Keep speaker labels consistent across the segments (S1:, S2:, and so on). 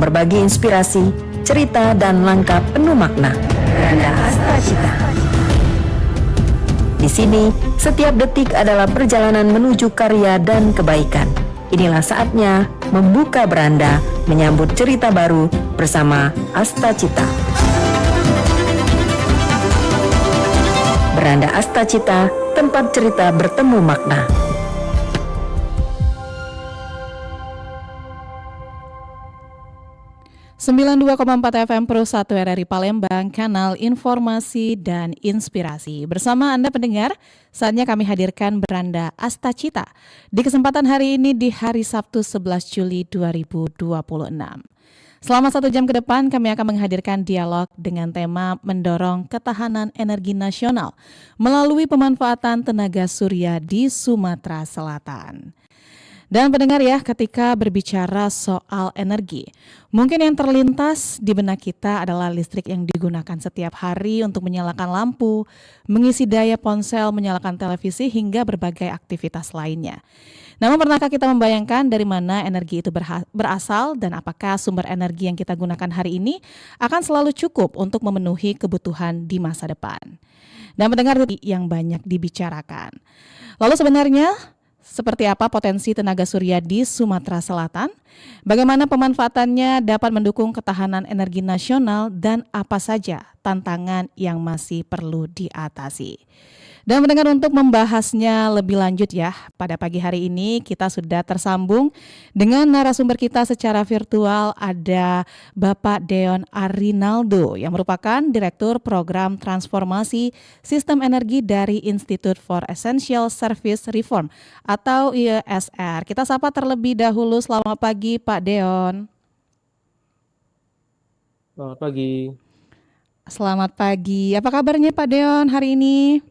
S1: yang berbagi inspirasi, cerita, dan langkah penuh makna. Beranda Astacita. Di sini, setiap detik adalah perjalanan menuju karya dan kebaikan. Inilah saatnya membuka beranda, menyambut cerita baru bersama Astacita. Beranda Astacita, tempat cerita bertemu makna.
S2: (92,4 FM Pro 1 RRI Palembang, kanal informasi dan inspirasi. Bersama Anda pendengar, saatnya kami hadirkan Beranda Astacita di kesempatan hari ini di hari Sabtu 11 Juli 2026. Selama 1 jam ke depan kami akan menghadirkan dialog dengan tema mendorong ketahanan energi nasional melalui pemanfaatan tenaga surya di Sumatera Selatan. Dan pendengar ya, ketika berbicara soal energi, mungkin yang terlintas di benak kita adalah listrik yang digunakan setiap hari untuk menyalakan lampu, mengisi daya ponsel, menyalakan televisi, hingga berbagai aktivitas lainnya. Namun pernahkah kita membayangkan dari mana energi itu berasal dan apakah sumber energi yang kita gunakan hari ini akan selalu cukup untuk memenuhi kebutuhan di masa depan? Dan pendengar yang banyak dibicarakan. Lalu sebenarnya seperti apa potensi tenaga surya di Sumatera Selatan? Bagaimana pemanfaatannya dapat mendukung ketahanan energi nasional dan apa saja tantangan yang masih perlu diatasi? Dan mendengar untuk membahasnya lebih lanjut ya, pada pagi hari ini kita sudah tersambung dengan narasumber kita secara virtual. Ada Bapak Deon Arinaldo yang merupakan Direktur Program Transformasi Sistem Energi dari Institute for Essential Service Reform atau IESR. Kita sapa terlebih dahulu. Selamat pagi Pak Deon.
S3: Selamat pagi.
S2: Selamat pagi. Apa kabarnya Pak Deon hari ini?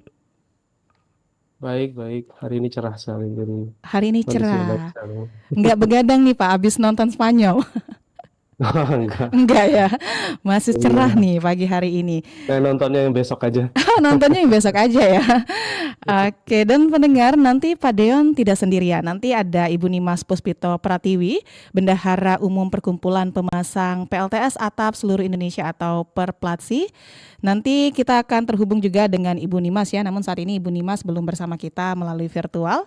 S3: Baik. Hari ini cerah sekali.
S2: Hari ini cerah.
S3: Baik.
S2: Enggak begadang nih Pak, habis nonton Spanyol.
S3: Enggak.
S2: Enggak ya, masih cerah nih pagi hari ini.
S3: Nontonnya yang besok aja.
S2: Nontonnya yang besok aja ya. Oke, dan pendengar, nanti Pak Deon tidak sendirian. Nanti ada Ibu Nimas Puspito Pratiwi, Bendahara Umum Perkumpulan Pemasang PLTS Atap Seluruh Indonesia atau Perplatsi. Nanti kita akan terhubung juga dengan Ibu Nimas ya, namun saat ini Ibu Nimas belum bersama kita melalui virtual.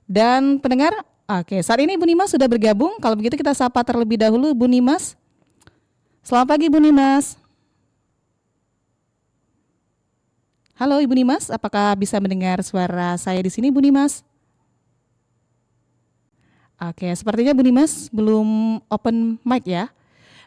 S2: Dan pendengar, oke, saat ini Ibu Nimas sudah bergabung. Kalau begitu kita sapa terlebih dahulu Bu Nimas. Selamat pagi Bu Nimas. Halo Ibu Nimas, apakah bisa mendengar suara saya di sini Bu Nimas? Oke, sepertinya Bu Nimas belum open mic ya.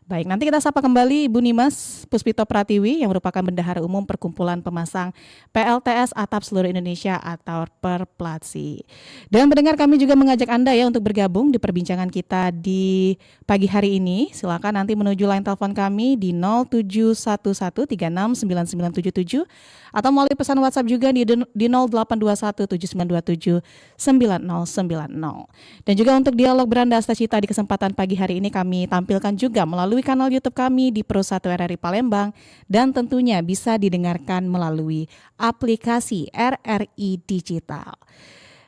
S2: Baik, nanti kita sapa kembali Ibu Nimas Puspito Pratiwi yang merupakan Bendahara Umum Perkumpulan Pemasang PLTS Atap Seluruh Indonesia atau Perplatsi. Dan pendengar, kami juga mengajak Anda ya untuk bergabung di perbincangan kita di pagi hari ini. Silakan nanti menuju line telepon kami di 0711369977 atau melalui pesan WhatsApp juga di 082179279090. Dan juga untuk dialog Beranda Astacita di kesempatan pagi hari ini kami tampilkan juga melalui kanal YouTube kami di Pro 1 RRI Palembang dan tentunya bisa didengarkan melalui aplikasi RRI Digital.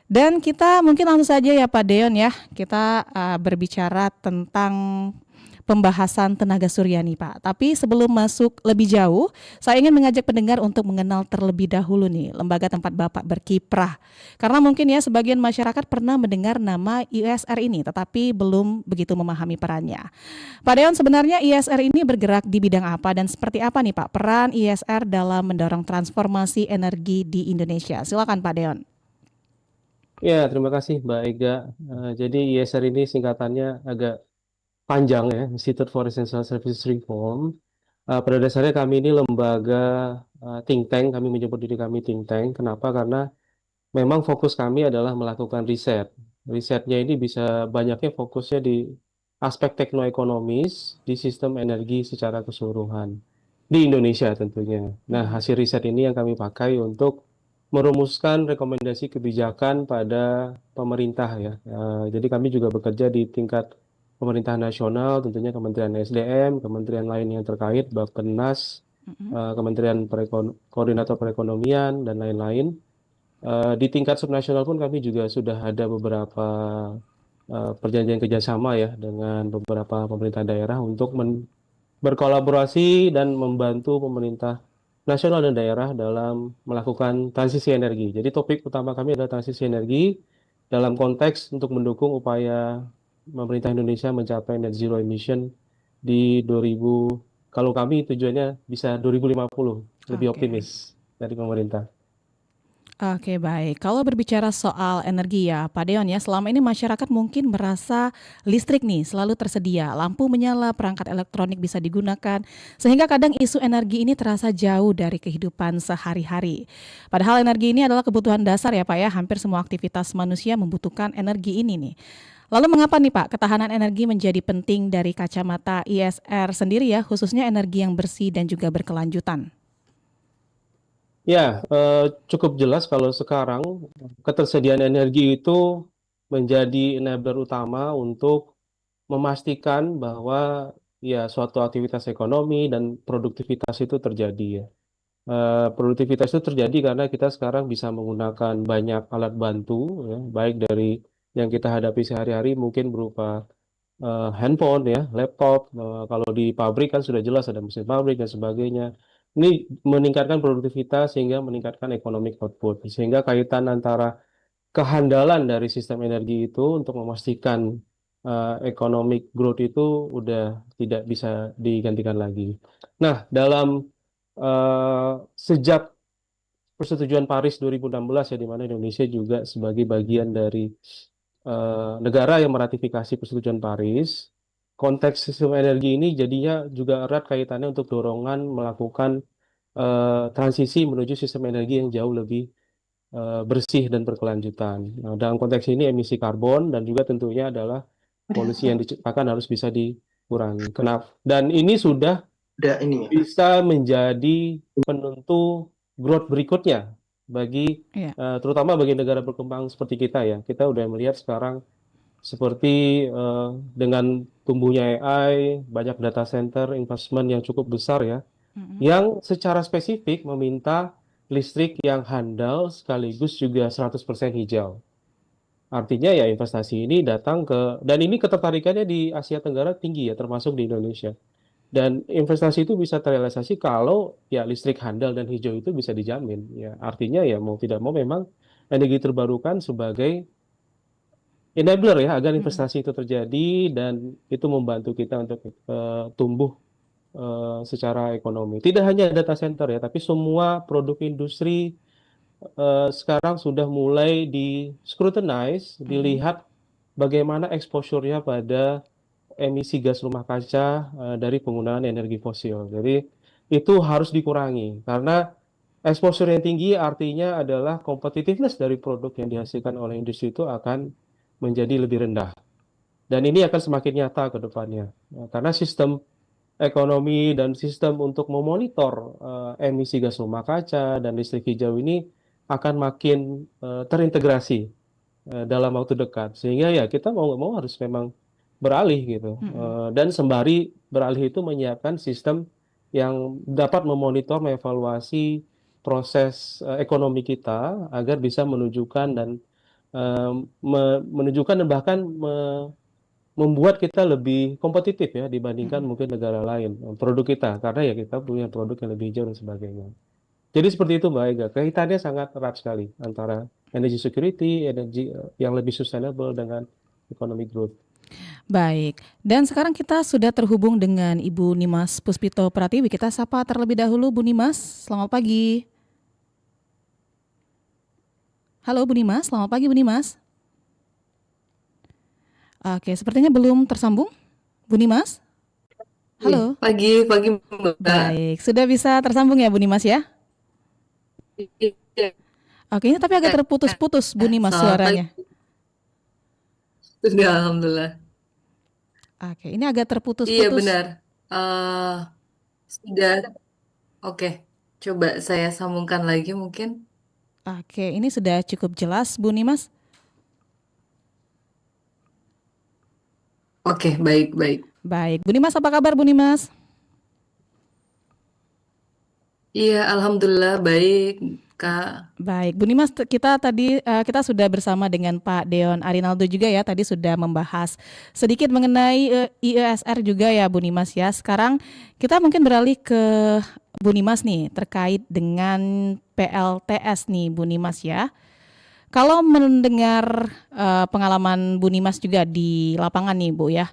S2: Dan kita mungkin langsung saja ya Pak Deon ya, kita berbicara tentang pembahasan tenaga surya nih Pak. Tapi sebelum masuk lebih jauh, saya ingin mengajak pendengar untuk mengenal terlebih dahulu nih lembaga tempat Bapak berkiprah. Karena mungkin ya sebagian masyarakat pernah mendengar nama IESR ini tetapi belum begitu memahami perannya. Pak Deon, sebenarnya IESR ini bergerak di bidang apa dan seperti apa nih Pak peran IESR dalam mendorong transformasi energi di Indonesia? Silakan Pak Deon.
S3: Ya, terima kasih Mbak Ega. Jadi IESR ini singkatannya agak panjang ya, Institute for Essential Service Reform. Pada dasarnya kami ini lembaga think tank, kami menyebut diri kami think tank. Kenapa? Karena memang fokus kami adalah melakukan riset. Risetnya ini bisa banyaknya fokusnya di aspek teknoekonomis, di sistem energi secara keseluruhan. Di Indonesia tentunya. Nah, hasil riset ini yang kami pakai untuk merumuskan rekomendasi kebijakan pada pemerintah ya. Jadi kami juga bekerja di tingkat pemerintah nasional, tentunya Kementerian SDM, kementerian lain yang terkait, Bappenas, Kementerian Koordinator Perekonomian, dan lain-lain. Di tingkat subnasional pun kami juga sudah ada beberapa perjanjian kerjasama ya dengan beberapa pemerintah daerah untuk berkolaborasi dan membantu pemerintah nasional dan daerah dalam melakukan transisi energi. Jadi topik utama kami adalah transisi energi dalam konteks untuk mendukung upaya pemerintah Indonesia mencapai net zero emission di 2000, kalau kami tujuannya bisa 2050, lebih
S2: Oke.
S3: optimis dari pemerintah.
S2: Oke, baik. Kalau berbicara soal energi ya, Pak Deon ya, selama ini masyarakat mungkin merasa listrik nih selalu tersedia, lampu menyala, perangkat elektronik bisa digunakan, sehingga kadang isu energi ini terasa jauh dari kehidupan sehari-hari. Padahal energi ini adalah kebutuhan dasar ya Pak ya, hampir semua aktivitas manusia membutuhkan energi ini nih. Lalu mengapa nih Pak, ketahanan energi menjadi penting dari kacamata ISR sendiri ya, khususnya energi yang bersih dan juga berkelanjutan?
S3: Ya, cukup jelas kalau sekarang ketersediaan energi itu menjadi enabler utama untuk memastikan bahwa ya suatu aktivitas ekonomi dan produktivitas itu terjadi ya. Produktivitas itu terjadi karena kita sekarang bisa menggunakan banyak alat bantu ya, baik dari yang kita hadapi sehari-hari mungkin berupa handphone ya, laptop. Kalau di pabrik kan sudah jelas ada mesin pabrik dan sebagainya. Ini meningkatkan produktivitas sehingga meningkatkan economic output. Sehingga kaitan antara kehandalan dari sistem energi itu untuk memastikan economic growth itu udah tidak bisa digantikan lagi. Nah, dalam sejak Persetujuan Paris 2016 ya, di mana Indonesia juga sebagai bagian dari negara yang meratifikasi Persetujuan Paris, konteks sistem energi ini jadinya juga erat kaitannya untuk dorongan melakukan transisi menuju sistem energi yang jauh lebih bersih dan berkelanjutan. Nah, dalam konteks ini emisi karbon dan juga tentunya adalah polusi yang diciptakan harus bisa dikurangi. Kenapa? Dan ini sudah
S4: ini ya.
S3: bisa menjadi penentu growth berikutnya bagi
S2: Iya.
S3: terutama bagi negara berkembang seperti kita ya. Kita udah melihat sekarang seperti dengan tumbuhnya AI, banyak data center, investment yang cukup besar ya,
S2: Mm-mm.
S3: yang secara spesifik meminta listrik yang handal sekaligus juga 100% hijau. Artinya ya investasi ini datang dan ini ketertarikannya di Asia Tenggara tinggi ya, termasuk di Indonesia. Dan investasi itu bisa terrealisasi kalau ya listrik handal dan hijau itu bisa dijamin. Ya, artinya ya mau tidak mau memang energi terbarukan sebagai enabler ya agar
S2: Mm-mm.
S3: investasi itu terjadi dan itu membantu kita untuk tumbuh secara ekonomi. Tidak hanya data center ya, tapi semua produk industri sekarang sudah mulai di scrutinize,
S2: Mm-mm.
S3: dilihat bagaimana exposure-nya pada emisi gas rumah kaca dari penggunaan energi fosil. Jadi itu harus dikurangi karena exposure yang tinggi artinya adalah competitiveness dari produk yang dihasilkan oleh industri itu akan menjadi lebih rendah. Dan ini akan semakin nyata ke depannya. Karena sistem ekonomi dan sistem untuk memonitor emisi gas rumah kaca dan listrik hijau ini akan makin terintegrasi dalam waktu dekat. Sehingga ya kita mau nggak mau harus memang beralih gitu.
S2: Mm-mm.
S3: Dan sembari beralih itu menyiapkan sistem yang dapat memonitor, mengevaluasi proses ekonomi kita agar bisa menunjukkan dan menunjukkan dan bahkan membuat kita lebih kompetitif ya dibandingkan
S2: Mm-mm.
S3: mungkin negara lain produk kita karena ya kita punya produk yang lebih hijau dan sebagainya. Jadi seperti itu Mbak Ega, kaitannya sangat erat sekali antara energy security, energi yang lebih sustainable dengan economic growth.
S2: Baik, dan sekarang kita sudah terhubung dengan Ibu Nimas Puspito Pratiwi. Kita sapa terlebih dahulu Bu Nimas, selamat pagi. Halo Bu Nimas, selamat pagi Bu Nimas. Oke, sepertinya belum tersambung. Bu Nimas? Halo.
S4: Pagi Mbak.
S2: Baik, sudah bisa tersambung ya Bu Nimas ya?
S4: Iya,
S2: Oke, ini tapi agak terputus-putus Bu Nimas
S4: selamat pagi.
S2: suaranya.
S4: Sudah, alhamdulillah.
S2: Oke, ini agak
S4: Iya
S2: terputus-putus.
S4: benar. Eh sudah. Oke, coba saya sambungkan lagi mungkin.
S2: Oke, ini sudah cukup jelas Bu Nimas.
S4: Oke, baik.
S2: Baik, Bu Nimas apa kabar Bu Nimas?
S4: Iya, alhamdulillah baik. Kak.
S2: Baik, Bu Nimas, kita sudah bersama dengan Pak Deon Arinaldo juga ya. Tadi sudah membahas sedikit mengenai IESR juga ya, Bu Nimas ya. Sekarang kita mungkin beralih ke Bu Nimas nih terkait dengan PLTS nih, Bu Nimas ya. Kalau mendengar pengalaman Bu Nimas juga di lapangan nih, Bu ya.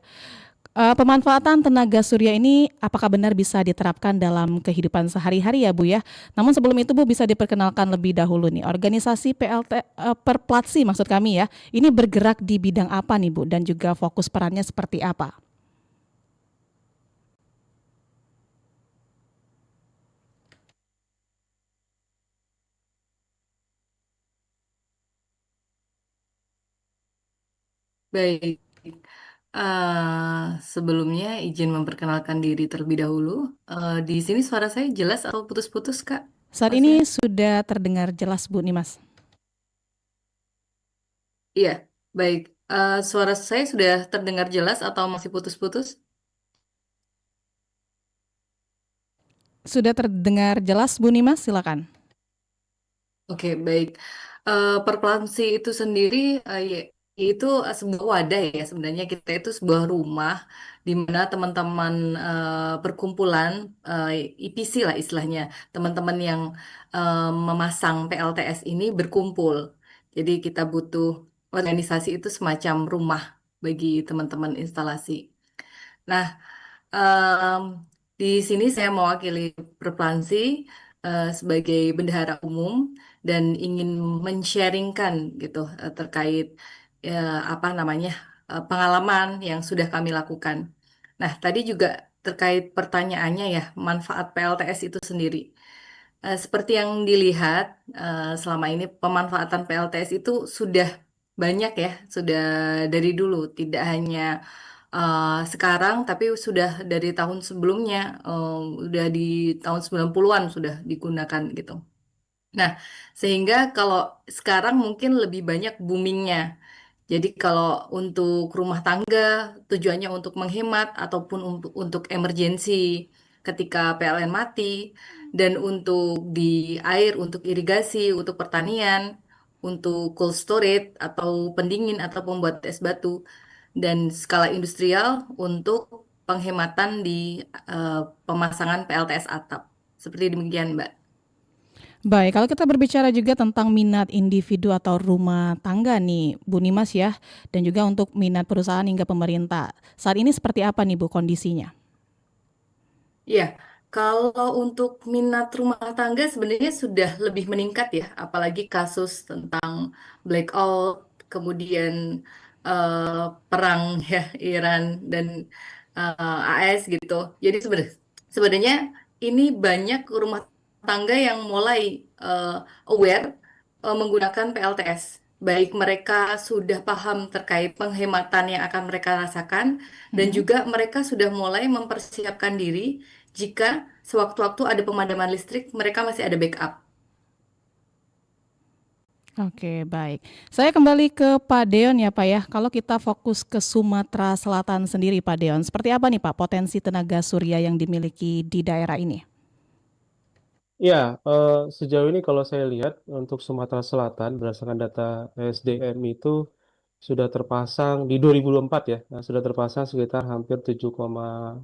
S2: Pemanfaatan tenaga surya ini apakah benar bisa diterapkan dalam kehidupan sehari-hari ya Bu ya? Namun sebelum itu Bu bisa diperkenalkan lebih dahulu nih. Organisasi Perplatsi maksud kami ya. Ini bergerak di bidang apa nih Bu dan juga fokus perannya seperti apa?
S4: Baik. Sebelumnya izin memperkenalkan diri terlebih dahulu. Di sini suara saya jelas atau putus-putus, Kak?
S2: Saat
S4: Mas
S2: ini
S4: ya?
S2: sudah terdengar jelas Bu Nimas.
S4: Iya, baik. Suara saya sudah terdengar jelas atau masih putus-putus?
S2: Sudah terdengar jelas Bu Nimas, silakan.
S4: Oke, baik. Perpelonsi itu sendiri itu sebuah wadah ya sebenarnya kita itu sebuah rumah di mana teman-teman perkumpulan IPC lah istilahnya teman-teman yang memasang PLTS ini berkumpul. Jadi kita butuh organisasi itu semacam rumah bagi teman-teman instalasi. Nah, Em, di sini saya mewakili Perplansi sebagai bendahara umum dan ingin men-sharingkan gitu terkait apa namanya pengalaman yang sudah kami lakukan. Nah, tadi juga terkait pertanyaannya ya, manfaat PLTS itu sendiri. Seperti yang dilihat selama ini pemanfaatan PLTS itu sudah banyak ya, sudah dari dulu, tidak hanya sekarang tapi sudah dari tahun sebelumnya, udah di tahun 90-an sudah digunakan gitu. Nah, sehingga kalau sekarang mungkin lebih banyak boomingnya. Jadi kalau untuk rumah tangga tujuannya untuk menghemat ataupun untuk emergensi ketika PLN mati dan untuk di air, untuk irigasi, untuk pertanian, untuk cold storage atau pendingin atau pembuat es batu dan skala industrial untuk penghematan di pemasangan PLTS atap. Seperti demikian, Mbak.
S2: Baik, kalau kita berbicara juga tentang minat individu atau rumah tangga nih, Bu Nimas ya, dan juga untuk minat perusahaan hingga pemerintah. Saat ini seperti apa nih Bu kondisinya?
S4: Ya, kalau untuk minat rumah tangga sebenarnya sudah lebih meningkat ya, apalagi kasus tentang blackout, kemudian perang ya Iran dan AS gitu. Jadi sebenarnya ini banyak rumah tangga yang mulai aware menggunakan PLTS. Baik mereka sudah paham terkait penghematan yang akan mereka rasakan, dan
S2: Mhm.
S4: juga mereka sudah mulai mempersiapkan diri jika sewaktu-waktu ada pemadaman listrik, mereka masih ada backup.
S2: Oke, baik. Saya kembali ke Pak Deon ya Pak ya. Kalau kita fokus ke Sumatera Selatan sendiri Pak Deon, seperti apa nih Pak potensi tenaga surya yang dimiliki di daerah ini?
S3: Ya, sejauh ini kalau saya lihat untuk Sumatera Selatan berdasarkan data SDM itu sudah terpasang di 2024 ya, sudah terpasang sekitar hampir 7,7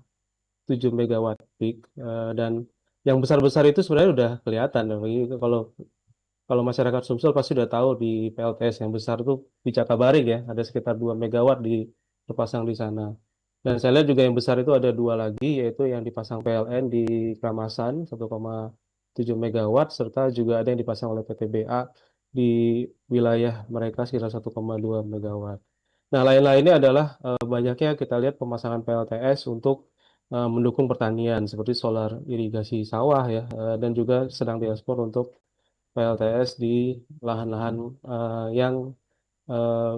S3: megawatt peak dan yang besar-besar itu sebenarnya udah kelihatan. Begitu kalau masyarakat Sumsel pasti udah tahu di PLTS yang besar tuh di Cakabaring ya, ada sekitar 2 megawatt terpasang di sana. Dan saya lihat juga yang besar itu ada dua lagi, yaitu yang dipasang PLN di Kramasan 1,7 megawatt, serta juga ada yang dipasang oleh PTBA di wilayah mereka sekitar 1,2 megawatt. Nah, lain-lainnya adalah banyaknya kita lihat pemasangan PLTS untuk mendukung pertanian seperti solar irigasi sawah ya, dan juga sedang diekspor untuk PLTS di lahan-lahan yang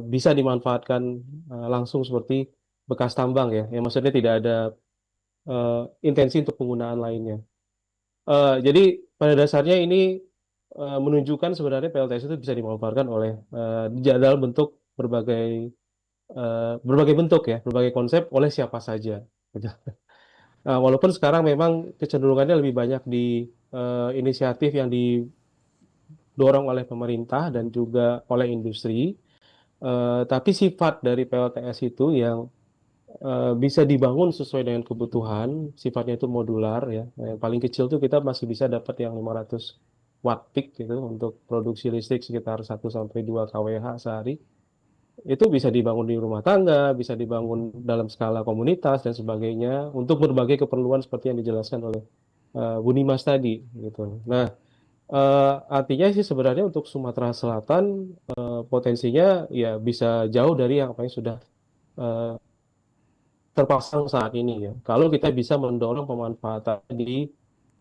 S3: bisa dimanfaatkan langsung seperti bekas tambang ya, yang maksudnya tidak ada intensi untuk penggunaan lainnya. Jadi pada dasarnya ini menunjukkan sebenarnya PLTS itu bisa dimanfaatkan oleh dalam bentuk berbagai bentuk ya, berbagai konsep oleh siapa saja. Gitu. Walaupun sekarang memang kecenderungannya lebih banyak di inisiatif yang didorong oleh pemerintah dan juga oleh industri. Tapi sifat dari PLTS itu yang bisa dibangun sesuai dengan kebutuhan, sifatnya itu modular ya. Yang paling kecil tuh kita masih bisa dapat yang 500 watt peak gitu untuk produksi listrik sekitar 1 sampai 2 kWh sehari. Itu bisa dibangun di rumah tangga, bisa dibangun dalam skala komunitas dan sebagainya untuk berbagai keperluan seperti yang dijelaskan oleh Bu Nimas tadi gitu. Nah, artinya sih sebenarnya untuk Sumatera Selatan potensinya ya bisa jauh dari yang apa yang sudah eh, terpasang saat ini ya. Kalau kita bisa mendorong pemanfaatan di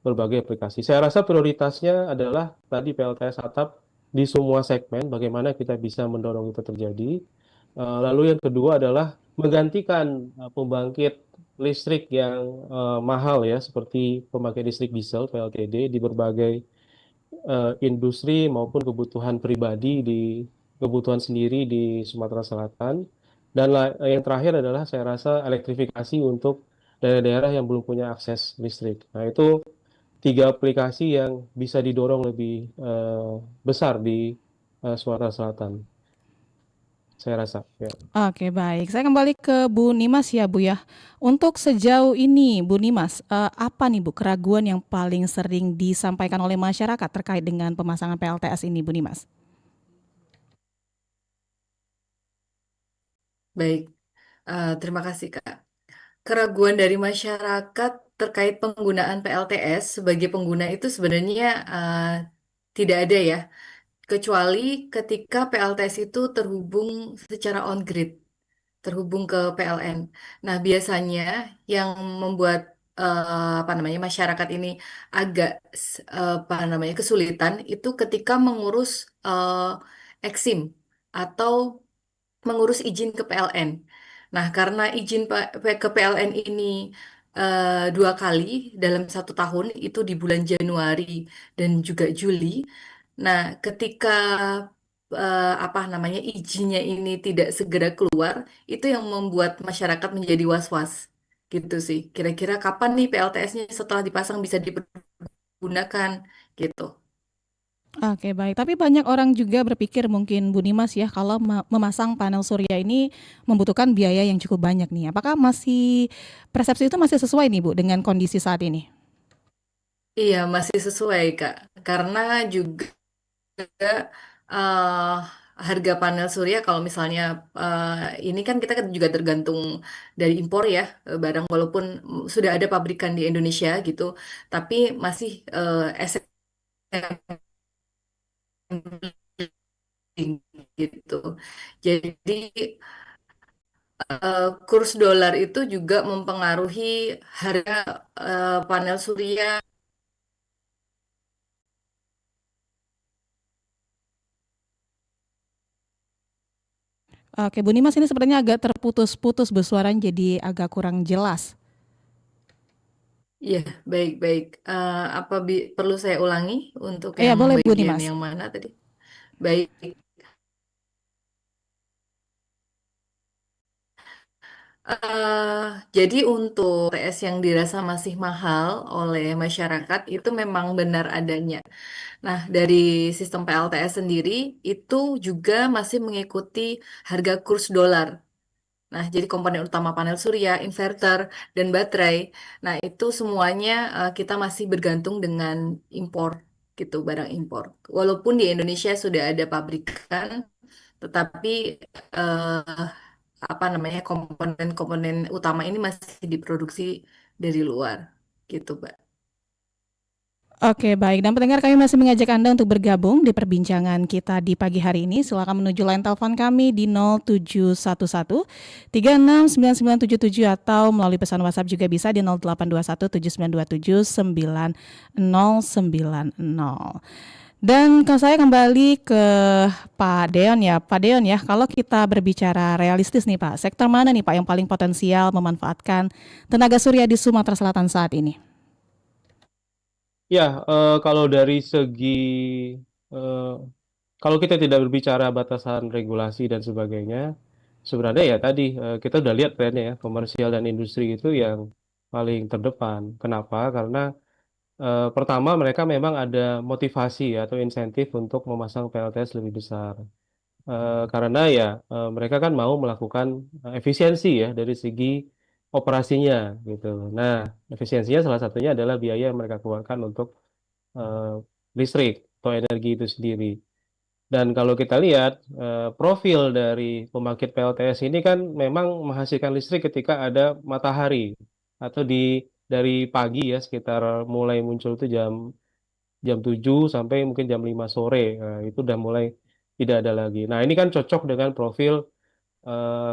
S3: berbagai aplikasi. Saya rasa prioritasnya adalah tadi PLTS atap di semua segmen, bagaimana kita bisa mendorong itu terjadi. Lalu yang kedua adalah menggantikan pembangkit listrik yang mahal ya, seperti pembangkit listrik diesel (PLTD) di berbagai industri maupun kebutuhan pribadi di kebutuhan sendiri di Sumatera Selatan. Dan yang terakhir adalah saya rasa elektrifikasi untuk daerah-daerah yang belum punya akses listrik. Nah, itu tiga aplikasi yang bisa didorong lebih besar di Sumatera Selatan, saya rasa. Ya.
S2: Oke, baik. Saya kembali ke Bu Nimas ya, Bu ya. Untuk sejauh ini, Bu Nimas, apa nih Bu keraguan yang paling sering disampaikan oleh masyarakat terkait dengan pemasangan PLTS ini, Bu Nimas?
S4: Baik, terima kasih Kak. Keraguan dari masyarakat terkait penggunaan PLTS sebagai pengguna itu sebenarnya tidak ada ya, kecuali ketika PLTS itu terhubung secara on-grid, terhubung ke PLN. Nah, biasanya yang membuat apa namanya masyarakat ini agak apa namanya kesulitan itu ketika mengurus Eksim atau mengurus izin ke PLN. Nah, karena izin ke PLN ini 2 kali dalam 1 tahun, itu di bulan Januari dan juga Juli. Nah, ketika apa namanya izinnya ini tidak segera keluar, itu yang membuat masyarakat menjadi was-was. Gitu sih. Kira-kira kapan nih PLTS-nya setelah dipasang bisa dipergunakan gitu.
S2: Oke, baik. Tapi banyak orang juga berpikir mungkin Bu Nimas ya, kalau memasang panel surya ini membutuhkan biaya yang cukup banyak nih. Apakah masih persepsi itu masih sesuai nih Bu dengan kondisi saat ini?
S4: Iya, masih sesuai, Kak. Karena juga eh harga panel surya kalau misalnya ini kan kita kan juga tergantung dari impor ya barang walaupun sudah ada pabrikan di Indonesia gitu, tapi masih assembling gitu. Jadi kurs dolar itu juga mempengaruhi harga panel surya.
S2: Oke, Bu Nimas ini sebenarnya agak terputus-putus Bu suaranya jadi agak kurang jelas.
S4: Iya, baik-baik. Apa perlu saya ulangi untuk
S2: Iya,
S4: yang
S2: boleh Bu
S4: bagian
S2: Nimas.
S4: yang mana tadi? Baik. Jadi untuk TS yang dirasa masih mahal oleh masyarakat itu memang benar adanya. Nah, dari sistem PLTS sendiri itu juga masih mengikuti harga kurs dolar. Nah, jadi komponen utama panel surya, inverter, dan baterai. Nah, itu semuanya kita masih bergantung dengan impor gitu, barang impor. Walaupun di Indonesia sudah ada pabrikan, tetapi eh, apa namanya komponen-komponen utama ini masih diproduksi dari luar gitu, Mbak.
S2: Oke, baik. Dan pendengar kami masih mengajak Anda untuk bergabung di perbincangan kita di pagi hari ini. Silakan menuju line telepon kami di 0711 369977 atau melalui pesan WhatsApp juga bisa di 0821 7927 9090. Dan kalau saya kembali ke Pak Deon ya, Pak Deon ya, kalau kita berbicara realistis nih Pak, sektor mana nih Pak yang paling potensial memanfaatkan tenaga surya di Sumatera Selatan saat ini?
S3: Ya, kalau dari segi eh, kalau kita tidak berbicara batasan regulasi dan sebagainya, sebenarnya ya tadi kita udah lihat trennya ya, komersial dan industri itu yang paling terdepan. Kenapa? Karena Pertama, mereka memang ada motivasi atau insentif untuk memasang PLTS lebih besar. Karena ya mereka kan mau melakukan efisiensi ya dari segi operasinya gitu. Nah, efisiensinya salah satunya adalah biaya yang mereka keluarkan untuk eh, listrik atau energi itu sendiri. Dan kalau kita lihat profil dari pembangkit PLTS ini kan memang menghasilkan listrik ketika ada matahari atau dari pagi ya sekitar mulai muncul itu jam jam 7 sampai mungkin jam 5 sore. Nah, itu udah mulai tidak ada lagi. Nah, ini kan cocok dengan profil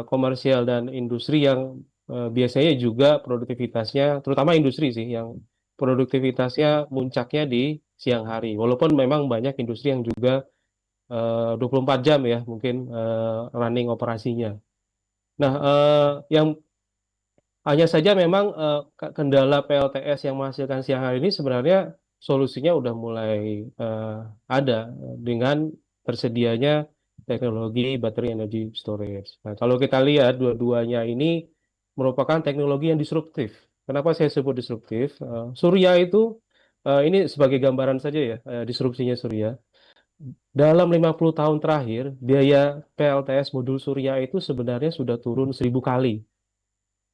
S3: komersial dan industri yang biasanya juga produktivitasnya, terutama industri sih, yang produktivitasnya muncaknya di siang hari. Walaupun memang banyak industri yang juga 24 jam ya, mungkin running operasinya. Nah, yang hanya saja memang kendala PLTS yang menghasilkan siang hari ini sebenarnya solusinya udah mulai eh, ada dengan tersedianya teknologi baterai energy storage. Nah, kalau kita lihat dua-duanya ini merupakan teknologi yang disruptif. Kenapa saya sebut disruptif? Surya itu ini sebagai gambaran saja ya, disrupsinya Surya. Dalam 50 tahun terakhir, biaya PLTS modul Surya itu sebenarnya sudah turun 1000 kali.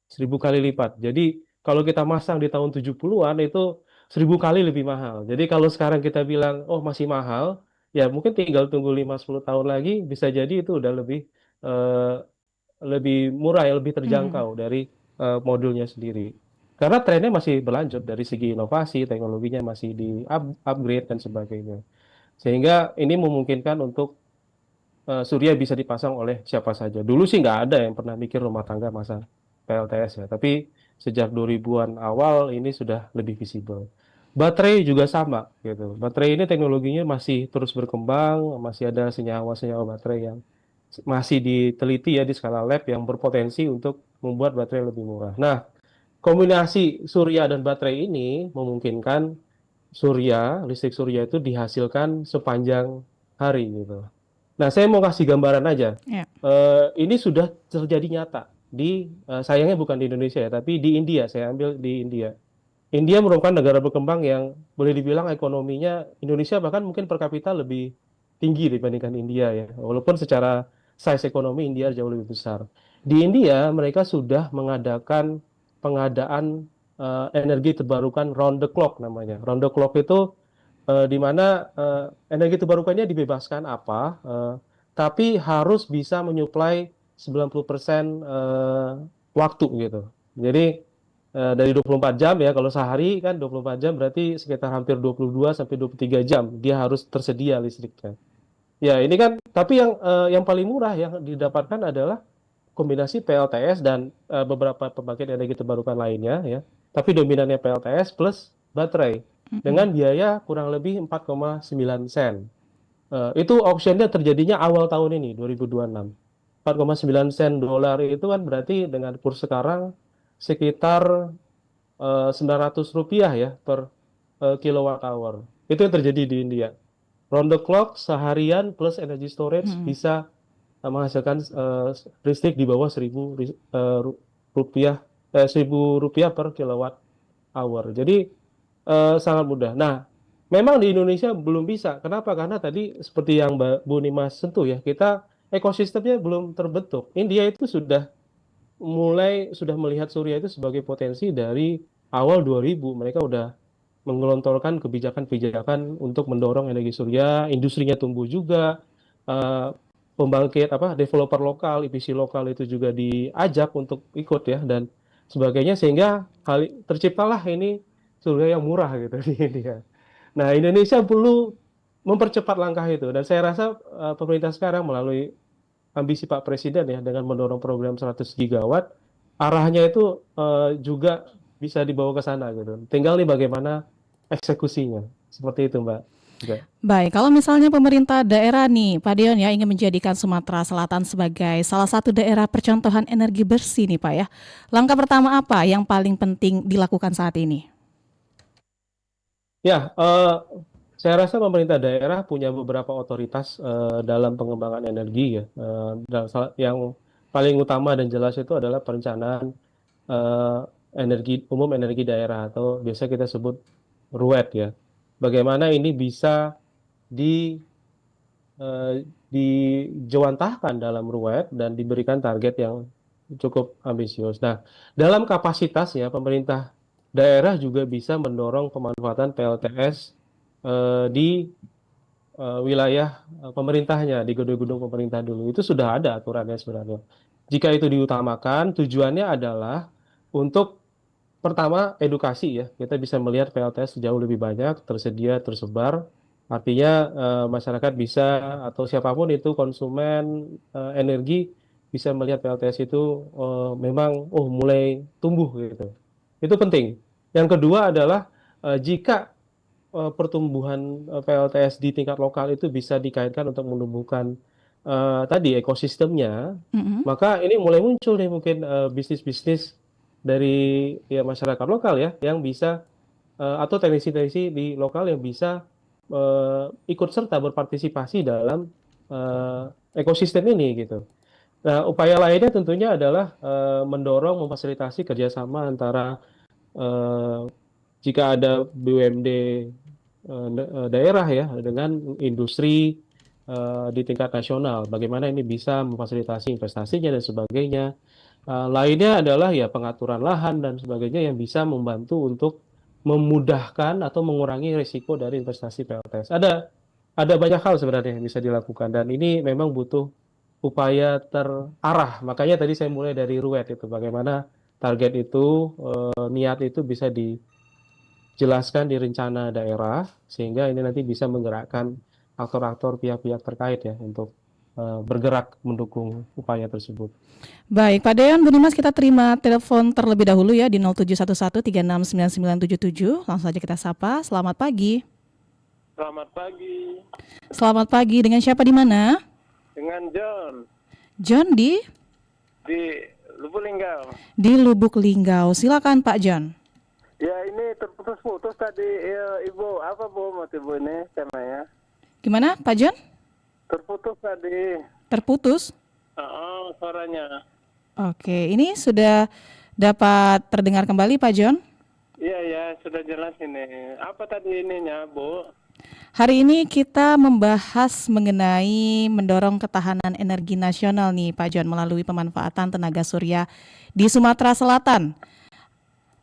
S3: 1000 kali lipat. Jadi kalau kita masang di tahun 70-an itu 1000 kali lebih mahal. Jadi kalau sekarang kita bilang, oh masih mahal, ya mungkin tinggal tunggu 5-10 tahun lagi, bisa jadi itu udah eh, lebih murah, ya lebih
S2: Mhm.
S3: terjangkau dari modulnya sendiri. Karena trennya masih berlanjut dari segi inovasi, teknologinya masih di upgrade dan sebagainya. Sehingga ini memungkinkan untuk surya bisa dipasang oleh siapa saja. Dulu sih nggak ada yang pernah mikir rumah tangga masang PLTS ya, tapi sejak 2000-an awal ini sudah lebih visible. Baterai juga sama gitu. Baterai ini teknologinya masih terus berkembang, masih ada senyawa-senyawa baterai yang masih diteliti ya di skala lab yang berpotensi untuk membuat baterai lebih murah. Nah, kombinasi surya dan baterai ini memungkinkan listrik surya itu dihasilkan sepanjang hari gitu. Nah, saya mau kasih gambaran aja.
S2: Ya.
S3: Ini sudah terjadi nyata sayangnya bukan di Indonesia ya, tapi di India. Saya ambil di India. India merupakan negara berkembang yang boleh dibilang ekonominya Indonesia bahkan mungkin per kapita lebih tinggi dibandingkan India ya. Walaupun secara size ekonomi India jauh lebih besar. Di India mereka sudah mengadakan pengadaan energi terbarukan round the clock namanya. Round the clock itu di mana energi terbarukannya dibebaskan tapi harus bisa menyuplai 90% waktu gitu. Jadi dari 24 jam ya, kalau sehari kan 24 jam berarti sekitar hampir 22 sampai 23 jam dia harus tersedia listriknya. Ya, ini kan tapi yang paling murah yang didapatkan adalah kombinasi PLTS dan beberapa pembangkit energi terbarukan lainnya ya. Tapi dominannya PLTS plus baterai dengan
S2: Mhm.
S3: biaya kurang lebih 4,9 sen. Itu auctionnya terjadinya awal tahun ini 2026. 4,9 sen dolar itu kan berarti dengan kurs sekarang sekitar 900 rupiah ya per kilowatt hour. Itu yang terjadi di India. Round the clock seharian plus energy storage
S2: Mhm.
S3: bisa menghasilkan listrik di bawah 1000 rupiah per kilowatt hour. Jadi sangat mudah. Nah, memang di Indonesia belum bisa. Kenapa? Karena tadi seperti yang Mbak Bu Nimas sentuh ya, kita ekosistemnya belum terbentuk. India itu sudah melihat surya itu sebagai potensi dari awal 2000. Mereka udah menggelontorkan kebijakan-kebijakan untuk mendorong energi surya, industrinya tumbuh juga, eh, pembangkit developer lokal, EPC lokal itu juga diajak untuk ikut ya dan sebagainya sehingga terciptalah ini surya yang murah gitu di India. Nah, Indonesia perlu mempercepat langkah itu dan saya rasa pemerintah sekarang melalui ambisi Pak Presiden ya dengan mendorong program 100 gigawatt arahnya itu juga bisa dibawa ke sana gitu. Tinggal nih bagaimana eksekusinya. Seperti itu, Mbak. Juga.
S2: Baik, kalau misalnya pemerintah daerah nih, Pak Dion ya ingin menjadikan Sumatera Selatan sebagai salah satu daerah percontohan energi bersih nih Pak ya. Langkah pertama apa yang paling penting dilakukan saat ini?
S3: Ya, saya rasa pemerintah daerah punya beberapa otoritas dalam pengembangan energi ya. Yang paling utama dan jelas itu adalah perencanaan eh, energi daerah atau biasa kita sebut RUET ya. Bagaimana ini bisa di dijewantahkan dalam RUET dan diberikan target yang cukup ambisius. Nah, dalam kapasitasnya pemerintah daerah juga bisa mendorong pemanfaatan PLTS di wilayah pemerintahnya, di gedung-gedung pemerintah dulu. Itu sudah ada aturannya sebenarnya. Jika itu diutamakan, tujuannya adalah untuk pertama, edukasi ya. Kita bisa melihat PLTS jauh lebih banyak, tersedia, tersebar. Artinya masyarakat bisa atau siapapun itu konsumen energi bisa melihat PLTS itu memang mulai tumbuh gitu. Itu penting. Yang kedua adalah jika pertumbuhan PLTS di tingkat lokal itu bisa dikaitkan untuk menumbuhkan tadi ekosistemnya,
S2: Mm-mm.
S3: maka ini mulai muncul nih mungkin bisnis-bisnis dari ya masyarakat lokal ya yang bisa atau teknisi-teknisi di lokal yang bisa ikut serta berpartisipasi dalam eh, ekosistem ini gitu. Nah, upaya lainnya tentunya adalah mendorong memfasilitasi kerjasama antara eh, jika ada BUMD daerah ya dengan industri di tingkat nasional. Bagaimana ini bisa memfasilitasi investasinya dan sebagainya. Lainnya adalah ya pengaturan lahan dan sebagainya yang bisa membantu untuk memudahkan atau mengurangi risiko dari investasi PLTS. Ada banyak hal sebenarnya yang bisa dilakukan dan ini memang butuh upaya terarah. Makanya tadi saya mulai dari RUET itu bagaimana target itu niat itu bisa dijelaskan di rencana daerah sehingga ini nanti bisa menggerakkan aktor-aktor pihak-pihak terkait ya untuk bergerak mendukung upaya tersebut.
S2: Baik, Pak Deon, Bu Dimas, kita terima telepon terlebih dahulu ya di 0711 369977. Langsung saja kita sapa. Selamat pagi.
S5: Selamat pagi,
S2: Selamat pagi. Dengan siapa di mana?
S5: dengan John
S2: John di
S5: Lubuk Linggau.
S2: Lubuk Linggau. Silakan Pak John.
S5: Ya ini terputus-putus tadi, ya, Ibu. Apa Bu motif Bu ini temanya?
S2: Gimana Pak John?
S5: Terputus tadi.
S2: Terputus?
S5: Suaranya.
S2: Oke, ini sudah dapat terdengar kembali Pak John?
S5: Iya ya, sudah jelas ini. Apa tadi ininya Bu?
S2: Hari ini kita membahas mengenai mendorong ketahanan energi nasional nih Pak John melalui pemanfaatan tenaga surya di Sumatera Selatan.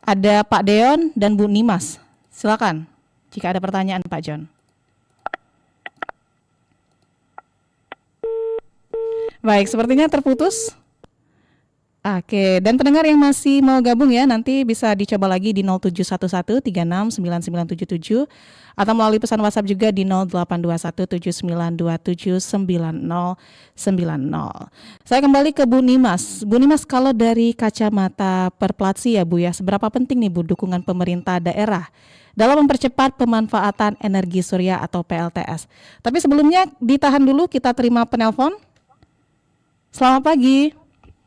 S2: Ada Pak Deon dan Bu Nimas. Silakan jika ada pertanyaan Pak John. Baik, sepertinya terputus. Oke, dan pendengar yang masih mau gabung ya, nanti bisa dicoba lagi di 0711 369977 atau melalui pesan WhatsApp juga di 0821 79279090. Saya kembali ke Bu Nimas. Bu Nimas, kalau dari kacamata Perplatsi ya Bu ya, seberapa penting nih Bu dukungan pemerintah daerah dalam mempercepat pemanfaatan energi surya atau PLTS? Tapi sebelumnya ditahan dulu, kita terima penelpon. Selamat pagi.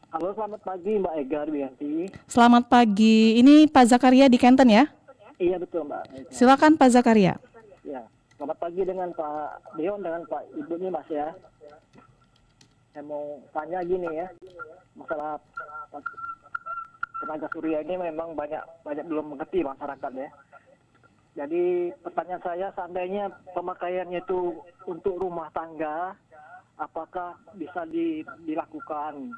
S6: Halo, selamat pagi Mbak Ega Wiyanti.
S2: Selamat pagi. Ini Pak Zakaria di Kenten ya?
S6: Iya betul Mbak.
S2: Silakan Pak Zakaria.
S6: Ya, selamat pagi dengan Pak Deon dengan Pak Ibu nih Mas ya. Saya mau tanya gini ya, masalah tenaga surya ini memang banyak belum mengerti masyarakat ya. Jadi pertanyaan saya, seandainya pemakaiannya itu untuk rumah tangga, apakah bisa dilakukan?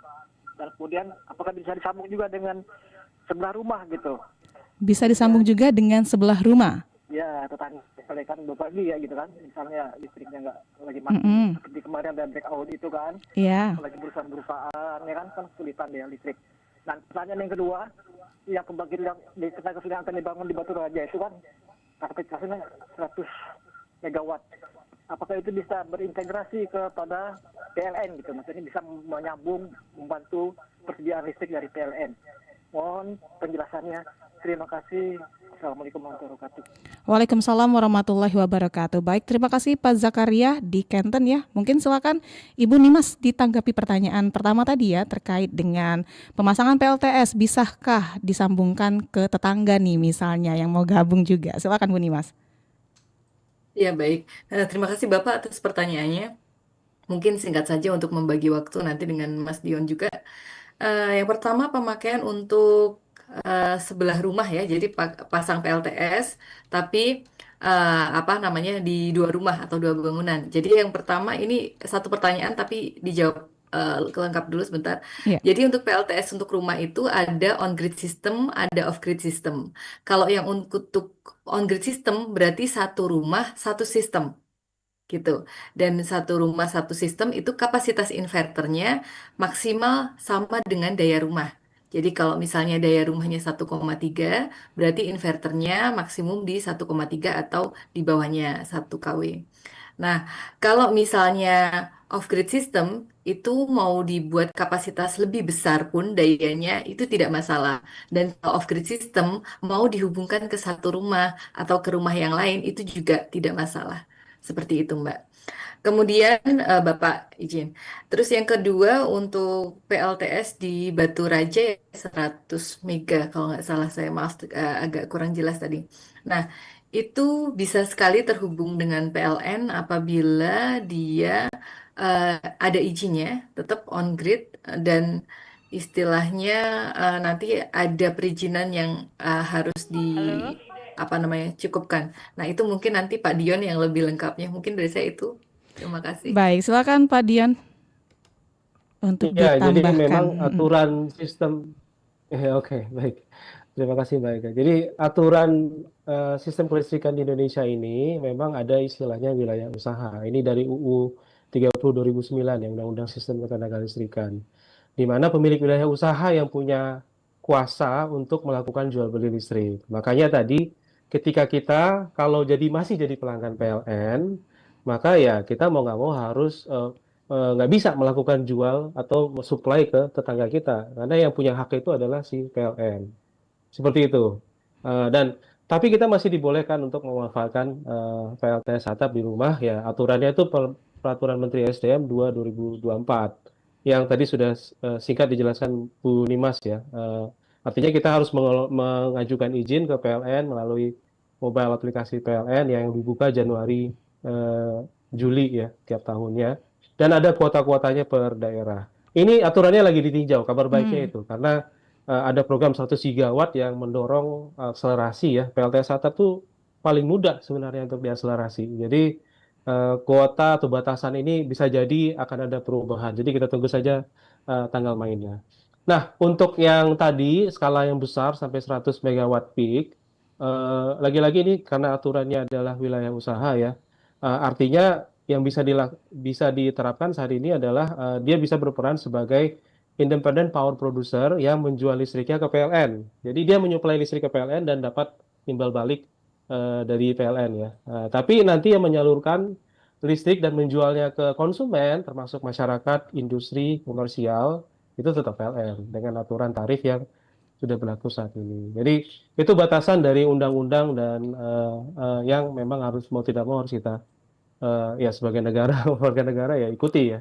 S6: Dan kemudian apakah bisa disambung juga dengan sebelah rumah gitu?
S2: Bisa disambung juga dengan sebelah rumah.
S6: Ya, tetangga kan berbagi ya gitu kan. Misalnya listriknya nggak lagi mati. Seperti kemarin ada blackout itu kan.
S2: Iya.
S6: Lagi berusaha ya kan kesulitan ya listrik. Nah, pertanyaan yang kedua, yang pembangkit di tenaga surya yang akan dibangun di Batu Raja itu kan kapasitasnya 100 megawatt. Apakah itu bisa berintegrasi kepada PLN gitu, maksudnya bisa menyambung, membantu persediaan listrik dari PLN. Mohon penjelasannya. Terima kasih. Assalamualaikum warahmatullahi wabarakatuh.
S2: Waalaikumsalam warahmatullahi wabarakatuh. Baik, terima kasih Pak Zakaria di Kenten ya. Mungkin silakan Ibu Nimas ditanggapi pertanyaan pertama tadi ya terkait dengan pemasangan PLTS. Bisakah disambungkan ke tetangga nih misalnya yang mau gabung juga? Silakan Bu Nimas.
S4: Ya, baik. Terima kasih Bapak atas pertanyaannya. Mungkin singkat saja untuk membagi waktu nanti dengan Mas Dion juga. Yang pertama, pemakaian untuk sebelah rumah ya, jadi pasang PLTS, tapi apa namanya di dua rumah atau dua bangunan. Jadi yang pertama ini satu pertanyaan tapi dijawab lengkap dulu sebentar.
S2: Iya.
S4: Jadi untuk PLTS untuk rumah itu ada on grid system, ada off grid system. Kalau yang untuk on grid system berarti satu rumah satu sistem gitu. Dan satu rumah satu sistem itu kapasitas inverternya maksimal sama dengan daya rumah. Jadi kalau misalnya daya rumahnya 1,3, berarti inverternya maksimum di 1,3 atau di bawahnya 1 kW. Nah, kalau misalnya off-grid system itu mau dibuat kapasitas lebih besar pun dayanya itu tidak masalah. Dan kalau off-grid system mau dihubungkan ke satu rumah atau ke rumah yang lain itu juga tidak masalah. Seperti itu, Mbak. Kemudian Bapak izin. Terus yang kedua untuk PLTS di Batu Raja 100 mega kalau nggak salah saya maaf agak kurang jelas tadi. Nah, itu bisa sekali terhubung dengan PLN apabila dia eh, ada izinnya, tetap on grid dan istilahnya nanti ada perizinan yang harus di
S7: Halo,
S4: apa namanya cukupkan. Nah, itu mungkin nanti Pak Dion yang lebih lengkapnya. Mungkin dari saya itu. Terima kasih.
S2: Baik, silakan Pak Dion untuk
S3: Ya, jadi
S2: ditambahkan.
S3: memang aturan sistem, oke, baik. Terima kasih Mbak Ega. Jadi aturan sistem kelistrikan di Indonesia ini memang ada istilahnya wilayah usaha. Ini dari UU 30 2009 yang Undang-Undang Sistem Ketenaga Listrikan. Di mana pemilik wilayah usaha yang punya kuasa untuk melakukan jual beli listrik. Makanya tadi ketika kita kalau masih jadi pelanggan PLN, maka ya kita mau nggak mau harus nggak bisa melakukan jual atau supply ke tetangga kita karena yang punya hak itu adalah si PLN. Seperti itu. Dan tapi kita masih dibolehkan untuk memanfaatkan PLTS atap di rumah ya aturannya itu Peraturan Menteri SDM 2 2024 yang tadi sudah singkat dijelaskan Bu Nimas ya. Artinya kita harus mengajukan izin ke PLN melalui mobile aplikasi PLN yang dibuka Januari Juli ya tiap tahunnya dan ada kuota-kuotanya per daerah. Ini aturannya lagi ditinjau, kabar baiknya itu karena ada program 100 gigawatt yang mendorong akselerasi ya. PLTS atap tuh paling mudah sebenarnya untuk diakselerasi. Jadi kuota atau batasan ini bisa jadi akan ada perubahan. Jadi kita tunggu saja tanggal mainnya. Nah, untuk yang tadi skala yang besar sampai 100 megawatt peak, lagi-lagi ini karena aturannya adalah wilayah usaha ya. Artinya yang bisa diterapkan saat ini adalah dia bisa berperan sebagai independent power producer yang menjual listriknya ke PLN. Jadi dia menyuplai listrik ke PLN dan dapat timbal balik dari PLN ya. Tapi nanti yang menyalurkan listrik dan menjualnya ke konsumen, termasuk masyarakat, industri, komersial, itu tetap PLN dengan aturan tarif yang sudah berlaku saat ini. Jadi itu batasan dari undang-undang dan yang memang harus mau tidak mau harus kita ya sebagai negara warga negara ya ikuti ya.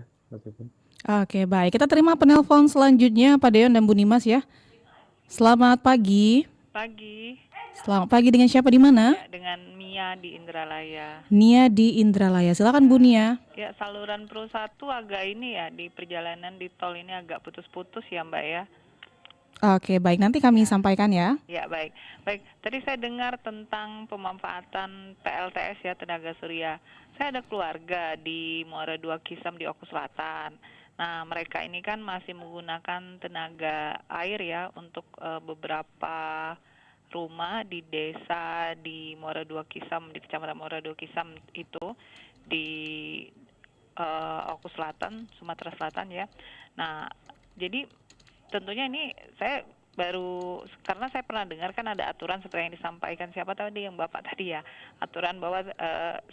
S2: Oke, baik. Kita terima penelpon selanjutnya Pak Deon dan Bu Nimas ya. Selamat pagi.
S7: pagi.
S2: Selamat pagi dengan siapa di mana?
S7: Ya, dengan Mia di Indralaya.
S2: Nia di Indralaya. Silakan Bu Nia.
S7: Ya, saluran Pro 1 agak ini ya, di perjalanan di tol ini agak putus-putus ya Mbak ya.
S2: Oke, baik. Nanti kami sampaikan ya.
S7: Ya, baik. Baik, tadi saya dengar tentang pemanfaatan PLTS ya, tenaga surya. Saya ada keluarga di Muara II Kisam di Oku Selatan. Nah, mereka ini kan masih menggunakan tenaga air ya untuk beberapa rumah di desa di Muara II Kisam, di Kecamatan Muara II Kisam itu di Oku Selatan, Sumatera Selatan ya. Nah, jadi tentunya ini saya baru karena saya pernah dengar kan ada aturan seperti yang disampaikan siapa tadi yang Bapak tadi ya, aturan bahwa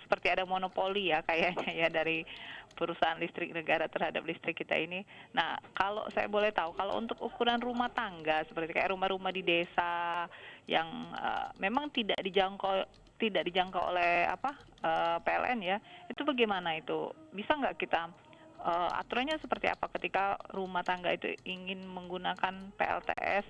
S7: seperti ada monopoli ya kayaknya ya dari perusahaan listrik negara terhadap listrik kita ini. Nah, kalau saya boleh tahu kalau untuk ukuran rumah tangga seperti kayak rumah-rumah di desa yang memang tidak dijangkau oleh PLN ya, itu bagaimana itu? Bisa nggak kita aturannya seperti apa ketika rumah tangga itu ingin menggunakan PLTS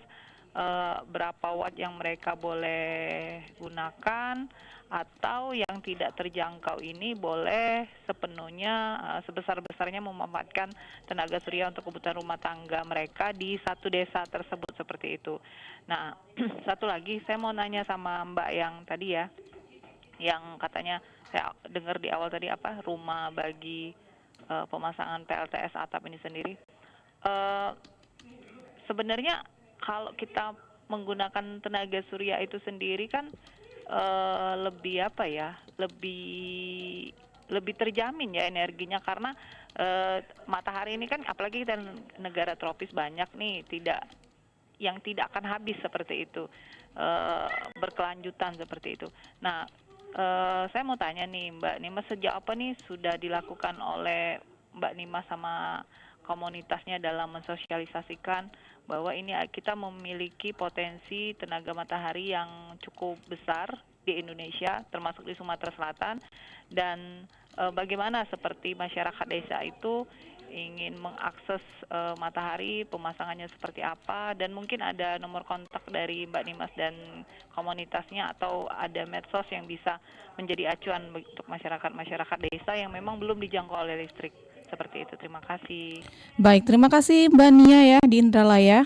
S7: berapa watt yang mereka boleh gunakan, atau yang tidak terjangkau ini boleh sepenuhnya sebesar-besarnya memanfaatkan tenaga surya untuk kebutuhan rumah tangga mereka di satu desa tersebut, seperti itu. Nah, satu lagi saya mau nanya sama Mbak yang tadi ya, yang katanya saya dengar di awal tadi rumah bagi pemasangan PLTS atap ini sendiri. Sebenarnya kalau kita menggunakan tenaga surya itu sendiri kan lebih lebih terjamin ya energinya, karena matahari ini kan apalagi kita negara tropis banyak nih yang tidak akan habis seperti itu, berkelanjutan seperti itu. Nah, saya mau tanya nih Mbak Nima, sejak apa nih sudah dilakukan oleh Mbak Nima sama komunitasnya dalam mensosialisasikan bahwa ini kita memiliki potensi tenaga matahari yang cukup besar di Indonesia, termasuk di Sumatera Selatan, dan bagaimana seperti masyarakat desa itu ingin mengakses matahari, pemasangannya seperti apa, dan mungkin ada nomor kontak dari Mbak Nimas dan komunitasnya, atau ada medsos yang bisa menjadi acuan untuk masyarakat desa yang memang belum dijangkau oleh listrik. Seperti itu, terima kasih.
S2: Baik, terima kasih Mbak Nia ya di Indralaya.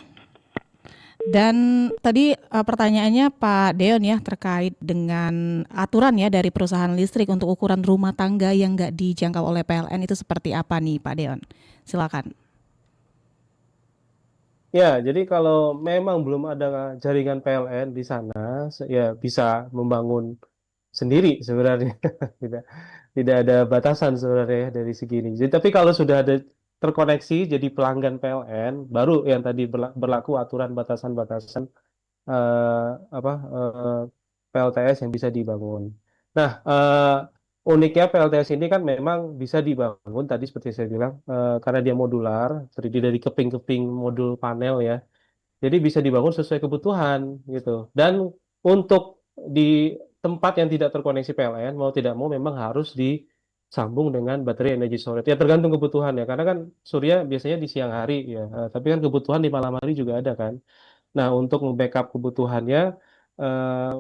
S2: Dan tadi pertanyaannya Pak Deon ya terkait dengan aturan ya dari perusahaan listrik untuk ukuran rumah tangga yang nggak dijangkau oleh PLN itu seperti apa nih Pak Deon? Silakan.
S3: Ya, jadi kalau memang belum ada jaringan PLN di sana, ya bisa membangun sendiri sebenarnya. Tidak tidak ada batasan sebenarnya dari segi ini. Jadi, tapi kalau sudah ada terkoneksi jadi pelanggan PLN, baru yang tadi berlaku aturan batasan-batasan PLTS yang bisa dibangun. Nah, uniknya PLTS ini kan memang bisa dibangun tadi seperti saya bilang karena dia modular, terdiri dari keping-keping modul panel ya. Jadi bisa dibangun sesuai kebutuhan gitu. Dan untuk di tempat yang tidak terkoneksi PLN, mau tidak mau memang harus disambung dengan baterai energi storage. Ya tergantung kebutuhan ya, karena kan surya biasanya di siang hari ya, tapi kan kebutuhan di malam hari juga ada kan. Nah, untuk membackup kebutuhannya,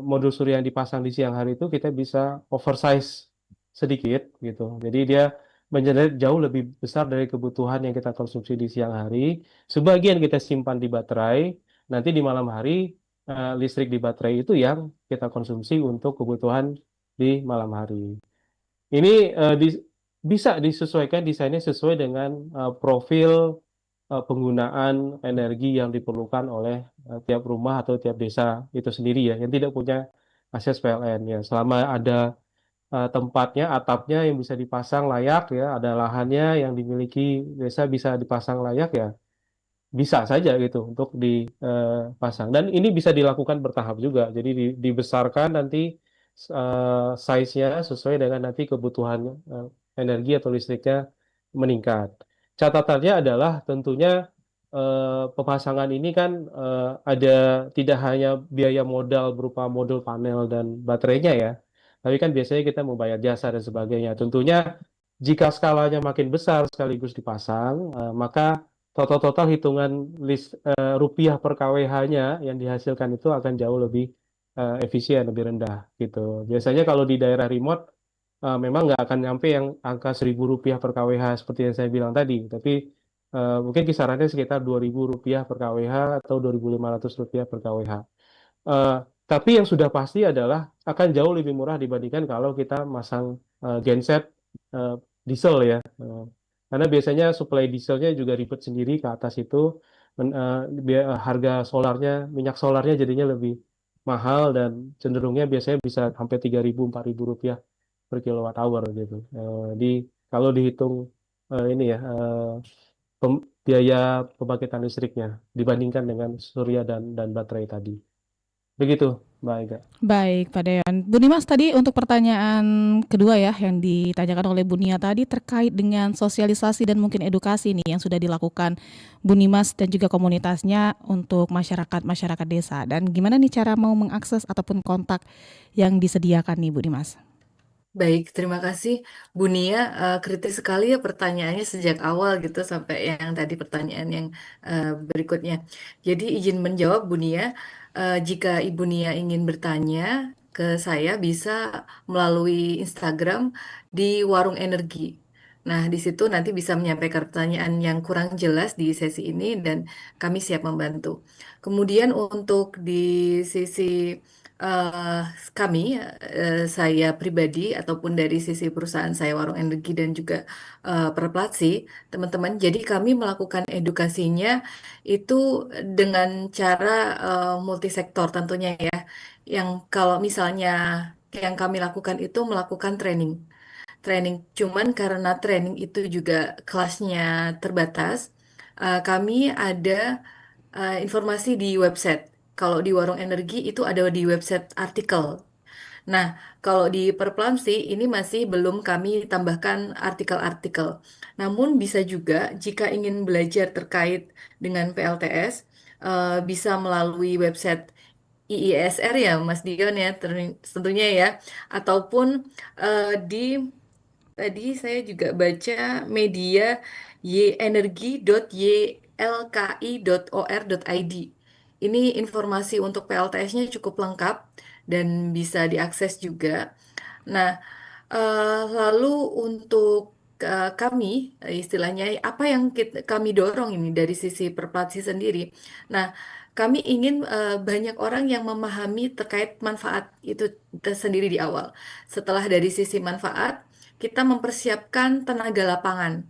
S3: modul surya yang dipasang di siang hari itu kita bisa oversize sedikit gitu. Jadi dia mengenerate jauh lebih besar dari kebutuhan yang kita konsumsi di siang hari. Sebagian kita simpan di baterai, nanti di malam hari listrik di baterai itu yang kita konsumsi untuk kebutuhan di malam hari. Ini bisa disesuaikan desainnya sesuai dengan profil penggunaan energi yang diperlukan oleh tiap rumah atau tiap desa itu sendiri ya, yang tidak punya akses PLN ya. Selama ada tempatnya, atapnya yang bisa dipasang layak ya, ada lahannya yang dimiliki desa bisa dipasang layak ya, bisa saja gitu untuk dipasang. Dan ini bisa dilakukan bertahap juga. Jadi dibesarkan nanti size-nya sesuai dengan nanti kebutuhan energi atau listriknya meningkat. Catatannya adalah tentunya pemasangan ini kan ada tidak hanya biaya modal berupa modul panel dan baterainya ya, tapi kan biasanya kita membayar jasa dan sebagainya. Tentunya jika skalanya makin besar sekaligus dipasang, maka total hitungan rupiah per kWh-nya yang dihasilkan itu akan jauh lebih efisien, lebih rendah gitu. Biasanya kalau di daerah remote memang nggak akan nyampe yang angka Rp1.000 per kWh seperti yang saya bilang tadi, tapi mungkin kisarannya sekitar Rp2.000 per kWh atau Rp2.500 per kWh. Tapi yang sudah pasti adalah akan jauh lebih murah dibandingkan kalau kita masang genset diesel ya. Karena biasanya suplai dieselnya juga ribet sendiri ke atas itu, harga solarnya, minyak solarnya jadinya lebih mahal dan cenderungnya biasanya bisa sampai Rp3.000-4.000 per kilowatt hour gitu. Kalau dihitung ini ya biaya pembangkitan listriknya dibandingkan dengan surya dan baterai tadi. Begitu, Mbak Ega.
S2: Baik, Pak Deon. Bu Nimas tadi untuk pertanyaan kedua ya yang ditanyakan oleh Bu Nia tadi terkait dengan sosialisasi dan mungkin edukasi nih yang sudah dilakukan Bu Nimas dan juga komunitasnya untuk masyarakat desa. Dan gimana nih cara mau mengakses ataupun kontak yang disediakan nih Bu Nimas?
S4: Baik, terima kasih Bu Nia. Kritis sekali ya pertanyaannya sejak awal gitu sampai yang tadi pertanyaan yang berikutnya. Jadi izin menjawab Bu Nia. Jika Ibu Nia ingin bertanya ke saya bisa melalui Instagram di Warung Energi. Nah, di situ nanti bisa menyampaikan pertanyaan yang kurang jelas di sesi ini dan kami siap membantu. Kemudian untuk di sisi eh, kami, saya pribadi ataupun dari sisi perusahaan saya Warung Energi dan juga Perplatzi, teman-teman. Jadi kami melakukan edukasinya itu dengan cara multisektor tentunya ya. Yang kalau misalnya yang kami lakukan itu melakukan training. Cuman karena training itu juga kelasnya terbatas, kami ada informasi di website. Kalau di Warung Energi itu ada di website artikel. Nah, kalau di Perplamsi ini masih belum kami tambahkan artikel-artikel. Namun bisa juga jika ingin belajar terkait dengan PLTS, bisa melalui website IISR ya, Mas Dion ya, tentunya ya, ataupun di tadi saya juga baca media yenergi.ylki.or.id. Ini informasi untuk PLTS-nya cukup lengkap dan bisa diakses juga. Nah, lalu untuk kami, istilahnya apa yang kami dorong ini dari sisi Perplatsi sendiri. Nah, kami ingin banyak orang yang memahami terkait manfaat itu sendiri di awal. Setelah dari sisi manfaat, kita mempersiapkan tenaga lapangan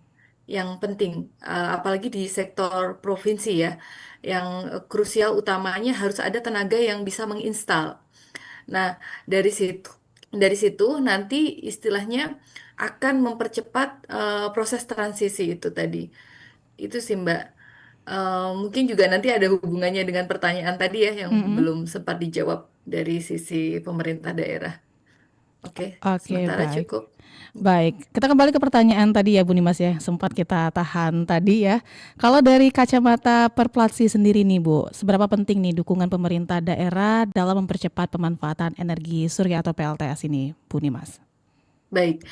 S4: yang penting, apalagi di sektor provinsi ya, yang krusial utamanya harus ada tenaga yang bisa menginstal. Nah, dari situ nanti istilahnya akan mempercepat proses transisi itu tadi. Itu sih Mbak. Mungkin juga nanti ada hubungannya dengan pertanyaan tadi ya yang
S2: Mm-mm.
S4: belum sempat dijawab dari sisi pemerintah daerah. Oke,
S2: Oke,
S4: sementara
S2: baik.
S4: cukup.
S2: Baik, kita kembali ke pertanyaan tadi ya Bu Nimas ya, sempat kita tahan tadi ya. Kalau dari kacamata Perplatsi sendiri nih Bu, seberapa penting nih dukungan pemerintah daerah dalam mempercepat pemanfaatan energi surya atau PLTS ini Bu Nimas?
S4: Baik,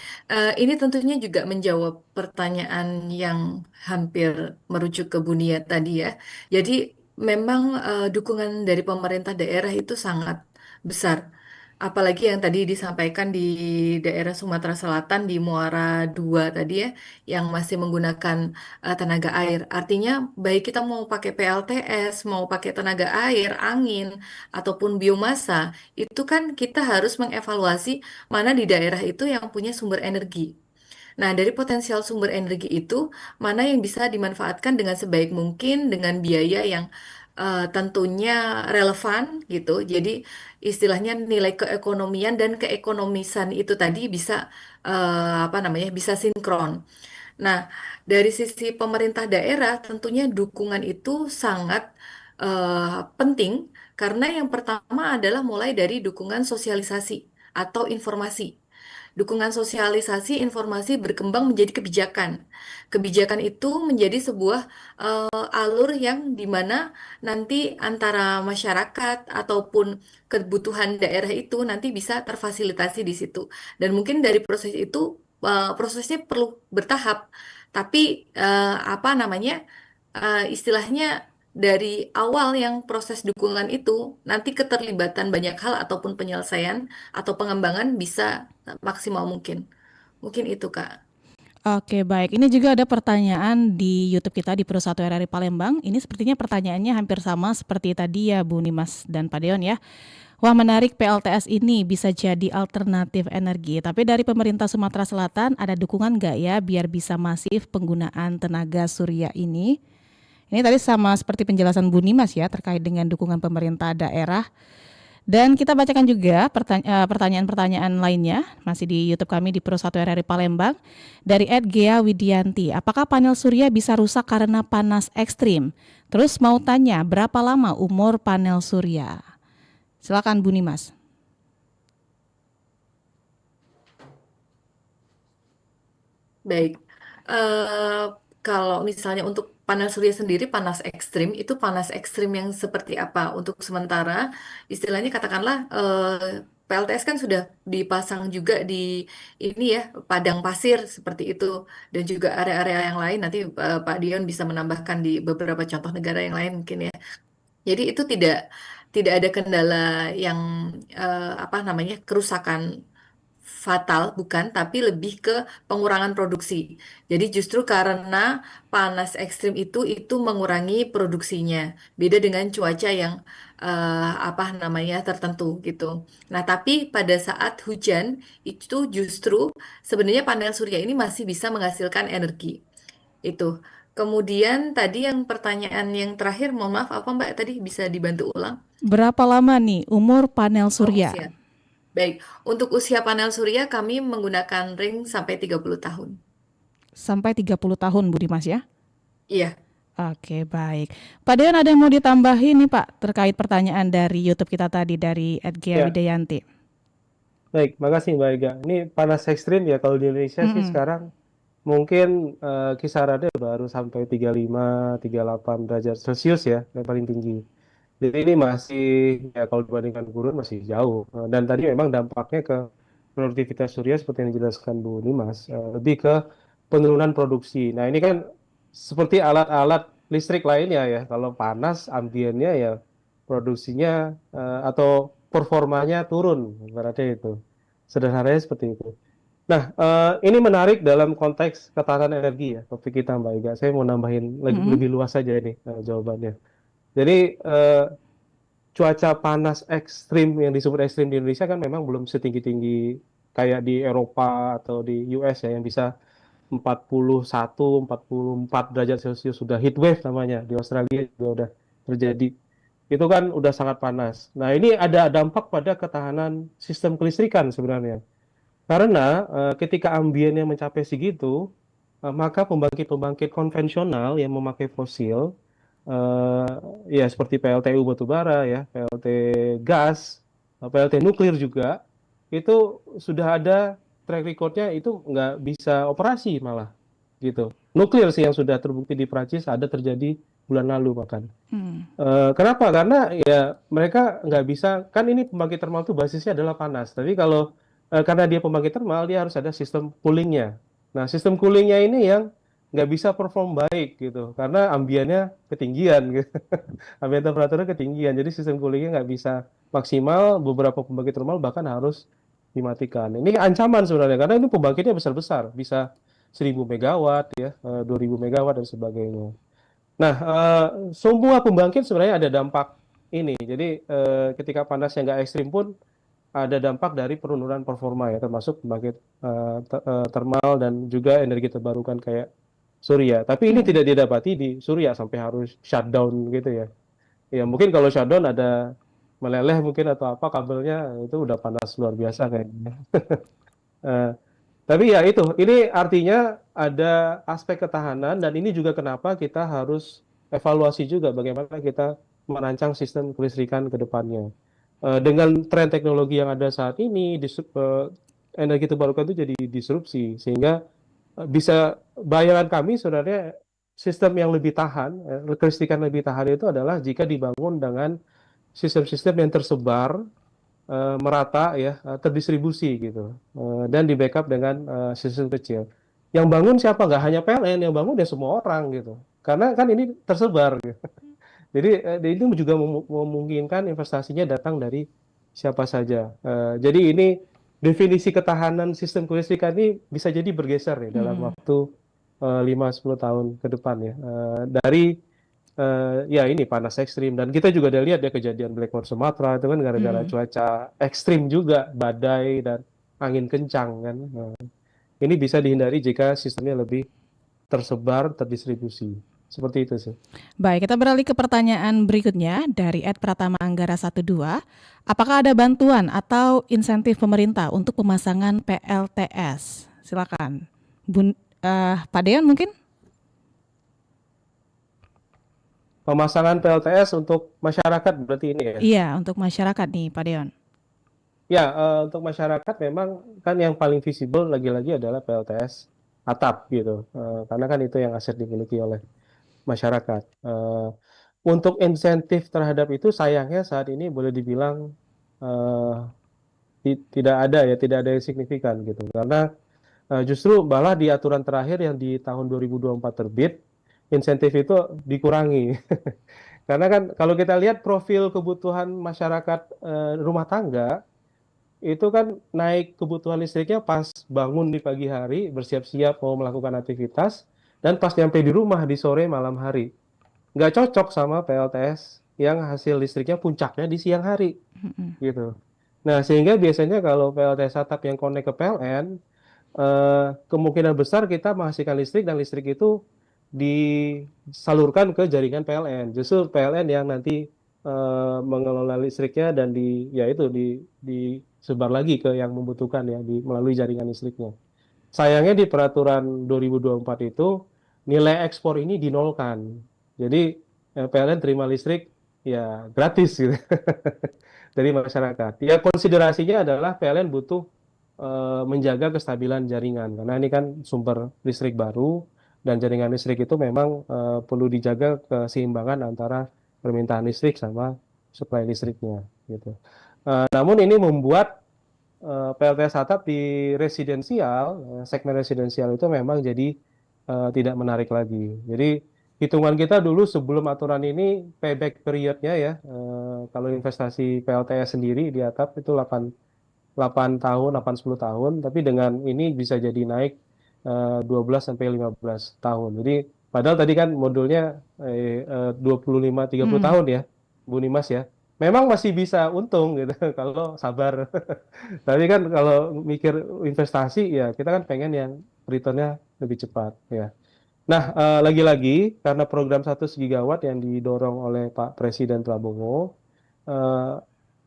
S4: ini tentunya juga menjawab pertanyaan yang hampir merujuk ke Bunia tadi ya. Jadi memang dukungan dari pemerintah daerah itu sangat besar. Apalagi yang tadi disampaikan di daerah Sumatera Selatan di Muara II tadi ya, yang masih menggunakan tenaga air. Artinya baik kita mau pakai PLTS, mau pakai tenaga air, angin, ataupun biomasa, itu kan kita harus mengevaluasi mana di daerah itu yang punya sumber energi. Nah, dari potensial sumber energi itu, mana yang bisa dimanfaatkan dengan sebaik mungkin dengan biaya yang tentunya relevan gitu. Jadi, istilahnya nilai keekonomian dan keekonomisan itu tadi bisa apa namanya? Bisa sinkron. Nah, dari sisi pemerintah daerah, tentunya dukungan itu sangat penting karena yang pertama adalah mulai dari dukungan sosialisasi atau informasi. Dukungan sosialisasi informasi berkembang menjadi kebijakan. Kebijakan itu menjadi sebuah alur yang dimana nanti antara masyarakat ataupun kebutuhan daerah itu nanti bisa terfasilitasi di situ. Dan mungkin dari proses itu prosesnya perlu bertahap, tapi apa namanya istilahnya dari awal yang proses dukungan itu nanti keterlibatan banyak hal ataupun penyelesaian atau pengembangan bisa maksimal mungkin. Mungkin itu Kak.
S2: Oke, baik. Ini juga ada pertanyaan di YouTube kita di Pro 1 RRI Palembang. Ini sepertinya pertanyaannya hampir sama seperti tadi ya Bu Nimas dan Pak Deon ya. Wah, menarik, PLTS ini bisa jadi alternatif energi. Tapi dari pemerintah Sumatera Selatan ada dukungan nggak ya biar bisa masif penggunaan tenaga surya ini? Ini tadi sama seperti penjelasan Bu Nimas ya terkait dengan dukungan pemerintah daerah. Dan kita bacakan juga pertanyaan-pertanyaan lainnya masih di YouTube kami di Pro 1 RRI Palembang dari @Gea Widianti. Apakah panel surya bisa rusak karena panas ekstrim? Terus mau tanya berapa lama umur panel surya? Silakan Bu Nimas.
S4: Baik. Eh kalau misalnya untuk panas surya sendiri panas ekstrim itu panas ekstrim yang seperti apa? Untuk sementara istilahnya katakanlah PLTS kan sudah dipasang juga di ini ya, padang pasir seperti itu, dan juga area-area yang lain. Nanti Pak Dion bisa menambahkan di beberapa contoh negara yang lain mungkin ya. Jadi itu tidak ada kendala yang apa namanya, kerusakan fatal, bukan, tapi lebih ke pengurangan produksi. Jadi justru karena panas ekstrim itu mengurangi produksinya. Beda dengan cuaca yang apa namanya, tertentu gitu. Nah, tapi pada saat hujan itu justru sebenarnya panel surya ini masih bisa menghasilkan energi. Itu. Kemudian tadi yang pertanyaan yang terakhir, mohon maaf apa Mbak tadi, bisa dibantu ulang?
S2: Berapa lama nih umur panel
S4: Oh,
S2: surya?
S4: usia. Baik, untuk usia panel surya kami menggunakan ring sampai 30 tahun.
S2: Sampai 30 tahun Bu Dimas ya?
S4: Iya.
S2: Oke, baik. Pak Deon, ada yang mau ditambahin nih Pak terkait pertanyaan dari YouTube kita tadi dari Edgia
S3: Ya,
S2: Widayanti?
S3: baik, makasih Mbak Ega. Ini panas ekstrim ya kalau di Indonesia sih
S2: Mm-mm.
S3: sekarang mungkin kisarannya baru sampai 35, 38 derajat Celcius ya, yang paling tinggi. Jadi ini masih ya kalau dibandingkan gurun masih jauh. Dan tadi memang dampaknya ke produktivitas surya seperti yang dijelaskan Bu Nimas, lebih ke penurunan produksi. Nah ini kan seperti alat-alat listrik lainnya ya. Kalau panas ambiennya ya produksinya atau performanya turun, ibaratnya itu. Sederhananya seperti itu. Nah, ini menarik dalam konteks ketahanan energi ya, topik kita Mbak Ega. Saya mau nambahin
S2: Mm-mm.
S3: lebih luas saja ini jawabannya. Jadi cuaca panas ekstrim yang disebut ekstrim di Indonesia kan memang belum setinggi-tinggi kayak di Eropa atau di US ya yang bisa 41, 44 derajat Celcius sudah heat wave namanya. Di Australia juga udah terjadi. Itu kan udah sangat panas. Nah, ini ada dampak pada ketahanan sistem kelistrikan sebenarnya. Karena ketika ambiennya mencapai segitu, maka pembangkit-pembangkit konvensional yang memakai fosil, eh, ya seperti PLTU batubara, ya, PLT gas, PLT nuklir juga, itu sudah ada track recordnya itu nggak bisa operasi malah, gitu. Nuklir sih yang sudah terbukti di Prancis ada terjadi bulan lalu bahkan.
S2: Hmm.
S3: Kenapa? Karena ya mereka nggak bisa, kan ini pembangkit termal itu basisnya adalah panas. Tapi kalau karena dia pembangkit termal, dia harus ada sistem coolingnya. Nah, sistem coolingnya ini yang nggak bisa perform baik gitu, karena ambiennya ketinggian, gitu. Ambien temperaturnya ketinggian, jadi sistem coolingnya nggak bisa maksimal. Beberapa pembangkit termal bahkan harus dimatikan. Ini ancaman sebenarnya, karena ini pembangkitnya besar-besar, bisa 1000 megawatt ya, 2000 megawatt dan sebagainya. Nah, semua pembangkit sebenarnya ada dampak ini. Jadi, ketika panasnya nggak ekstrim pun ada dampak dari penurunan performa ya, termasuk pembangkit termal dan juga energi terbarukan kayak surya. Tapi ini
S2: Mm-mm.
S3: tidak didapati di surya sampai harus shutdown gitu ya. Ya mungkin kalau shutdown ada meleleh mungkin atau apa kabelnya itu udah panas luar biasa kayaknya. Eh, tapi ya itu, ini artinya ada aspek ketahanan dan ini juga kenapa kita harus evaluasi juga bagaimana kita merancang sistem kelistrikan ke depannya. Dengan tren teknologi yang ada saat ini, energi terbarukan itu jadi disrupsi sehingga bisa bayangan kami sebenarnya sistem yang lebih tahan, kelistrikan lebih tahan itu adalah jika dibangun dengan sistem-sistem yang tersebar merata ya, terdistribusi gitu, dan di backup dengan sistem kecil. Yang bangun siapa? Nggak hanya PLN, yang bangun ya semua orang gitu. Karena kan ini tersebar gitu. Jadi ini juga memungkinkan investasinya datang dari siapa saja. Jadi ini definisi ketahanan sistem kelistrikan ini bisa jadi bergeser nih dalam
S2: Mm-mm.
S3: waktu 5-10 tahun ke depan ya. Dari ya ini panas ekstrim dan kita juga udah lihat ya kejadian Blackmore Sumatera itu kan gara-gara
S2: Mm-mm.
S3: cuaca ekstrim juga, badai dan angin kencang kan. Ini bisa dihindari jika sistemnya lebih tersebar, terdistribusi. Seperti itu sih.
S2: Baik, kita beralih ke pertanyaan berikutnya dari Ed Pratama Anggara 12. Apakah ada bantuan atau insentif pemerintah untuk pemasangan PLTS? Silakan. Pak Deon mungkin?
S3: Pemasangan PLTS untuk masyarakat berarti ini ya.
S2: Iya, untuk masyarakat nih, Pak Deon.
S3: Ya, untuk masyarakat memang kan yang paling visible lagi-lagi adalah PLTS atap gitu. Karena kan itu yang aset dimiliki oleh masyarakat. Untuk insentif terhadap itu sayangnya saat ini boleh dibilang tidak ada ya, tidak ada yang signifikan gitu. Karena justru malah di aturan terakhir yang di tahun 2024 terbit, insentif itu dikurangi. Karena kan kalau kita lihat profil kebutuhan masyarakat rumah tangga, itu kan naik kebutuhan listriknya pas bangun di pagi hari, bersiap-siap mau melakukan aktivitas, dan pas nyampe di rumah di sore malam hari. Nggak cocok sama PLTS yang hasil listriknya puncaknya di siang hari, gitu. Nah, sehingga biasanya kalau PLTS atap yang connect ke PLN, kemungkinan besar kita menghasilkan listrik dan listrik itu disalurkan ke jaringan PLN. Justru PLN yang nanti mengelola listriknya dan disebar lagi ke yang membutuhkan ya melalui jaringan listriknya. Sayangnya di peraturan 2024 itu nilai ekspor ini dinolkan. Jadi PLN terima listrik ya gratis gitu dari masyarakat. Ya konsiderasinya adalah PLN butuh menjaga kestabilan jaringan karena ini kan sumber listrik baru dan jaringan listrik itu memang perlu dijaga keseimbangan antara permintaan listrik sama suplai listriknya gitu. Namun ini membuat PLTS atap di residensial, segmen residensial itu memang jadi tidak menarik lagi. Jadi hitungan kita dulu sebelum aturan ini payback periodnya ya, kalau investasi PLTS sendiri di atap itu 8 tahun, 10 tahun, tapi dengan ini bisa jadi naik 12 sampai 15 tahun. Jadi padahal tadi kan modulnya 25-30 tahun ya, Bu Nimas ya. Memang masih bisa untung gitu kalau sabar. Tapi kan kalau mikir investasi ya kita kan pengen yang returnnya lebih cepat ya. Nah, lagi-lagi karena program 100 gigawatt yang didorong oleh Pak Presiden Prabowo, eh,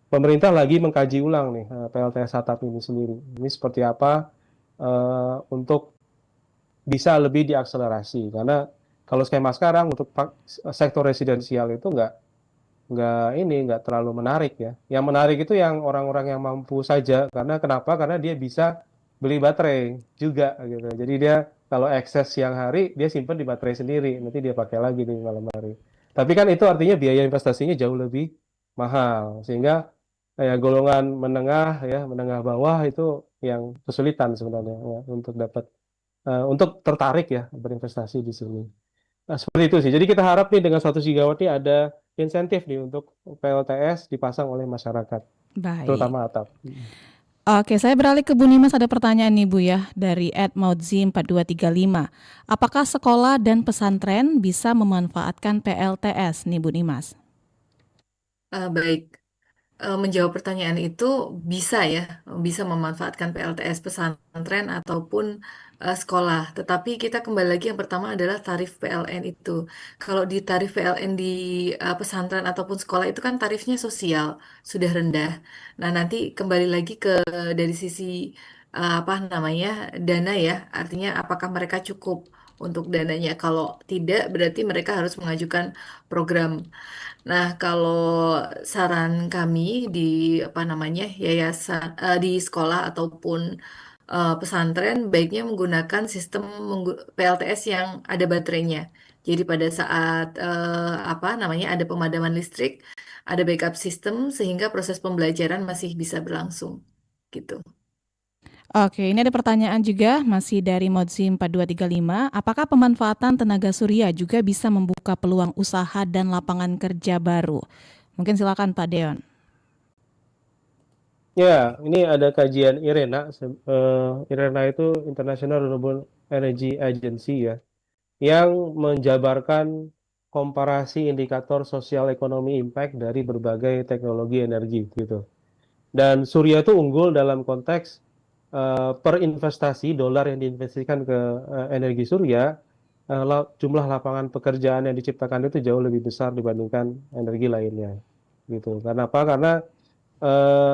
S3: pemerintah lagi mengkaji ulang nih PLTS atap ini sendiri. Ini seperti apa untuk bisa lebih diakselerasi karena kalau skema sekarang untuk sektor residensial itu nggak terlalu menarik ya. Yang menarik itu yang orang-orang yang mampu saja karena kenapa? Karena dia bisa beli baterai juga gitu. Jadi dia kalau ekses siang hari dia simpan di baterai sendiri, nanti dia pakai lagi di malam hari. Tapi kan itu artinya biaya investasinya jauh lebih mahal sehingga ya golongan menengah ya menengah bawah itu yang kesulitan sebenarnya ya, untuk dapat untuk tertarik ya berinvestasi di sini. Nah, seperti itu sih. Jadi kita harap nih dengan 1 gigawatt ini ada insentif nih untuk PLTS dipasang oleh masyarakat,
S2: Baik.
S3: terutama atap.
S2: Oke, saya beralih ke Bu Nimas. Ada pertanyaan nih Bu ya dari @maudzi4235. Apakah sekolah dan pesantren bisa memanfaatkan PLTS nih Bu Nimas?
S4: Baik. Menjawab pertanyaan itu bisa ya, bisa memanfaatkan PLTS pesantren ataupun sekolah. Tetapi kita kembali lagi yang pertama adalah tarif PLN itu. Kalau di tarif PLN di pesantren ataupun sekolah itu kan tarifnya sosial, sudah rendah. Nah, nanti kembali lagi ke dari sisi apa namanya dana ya, artinya apakah mereka cukup untuk dananya. Kalau tidak, berarti mereka harus mengajukan program. Nah, kalau saran kami di apa namanya yayasan di sekolah ataupun pesantren baiknya menggunakan sistem PLTS yang ada baterainya. Jadi pada saat apa namanya ada pemadaman listrik, ada backup sistem sehingga proses pembelajaran masih bisa berlangsung. Gitu.
S2: Oke, ini ada pertanyaan juga masih dari Modzim4235. Apakah pemanfaatan tenaga surya juga bisa membuka peluang usaha dan lapangan kerja baru? Mungkin silakan Pak Deon.
S3: Ya, ini ada kajian IRENA. IRENA itu International Renewable Energy Agency ya, yang menjabarkan komparasi indikator sosial ekonomi impact dari berbagai teknologi energi gitu. Dan surya itu unggul dalam konteks per investasi dolar yang diinvestasikan ke energi surya, jumlah lapangan pekerjaan yang diciptakan itu jauh lebih besar dibandingkan energi lainnya. Gitu. Kenapa? Karena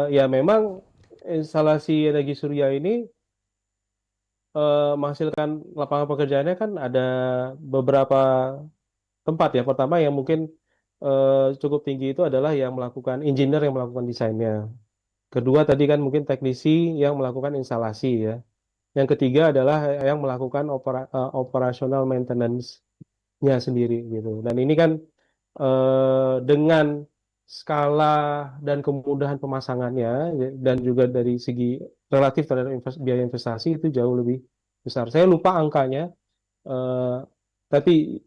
S3: ya memang instalasi energi surya ini menghasilkan lapangan pekerjaannya kan ada beberapa tempat ya. Pertama yang mungkin cukup tinggi itu adalah yang melakukan engineer yang melakukan desainnya. Kedua tadi kan mungkin teknisi yang melakukan instalasi ya. Yang ketiga adalah yang melakukan operational maintenance-nya sendiri gitu. Dan ini kan dengan skala dan kemudahan pemasangannya dan juga dari segi relatif terhadap biaya investasi itu jauh lebih besar. Saya lupa angkanya, eh, tapi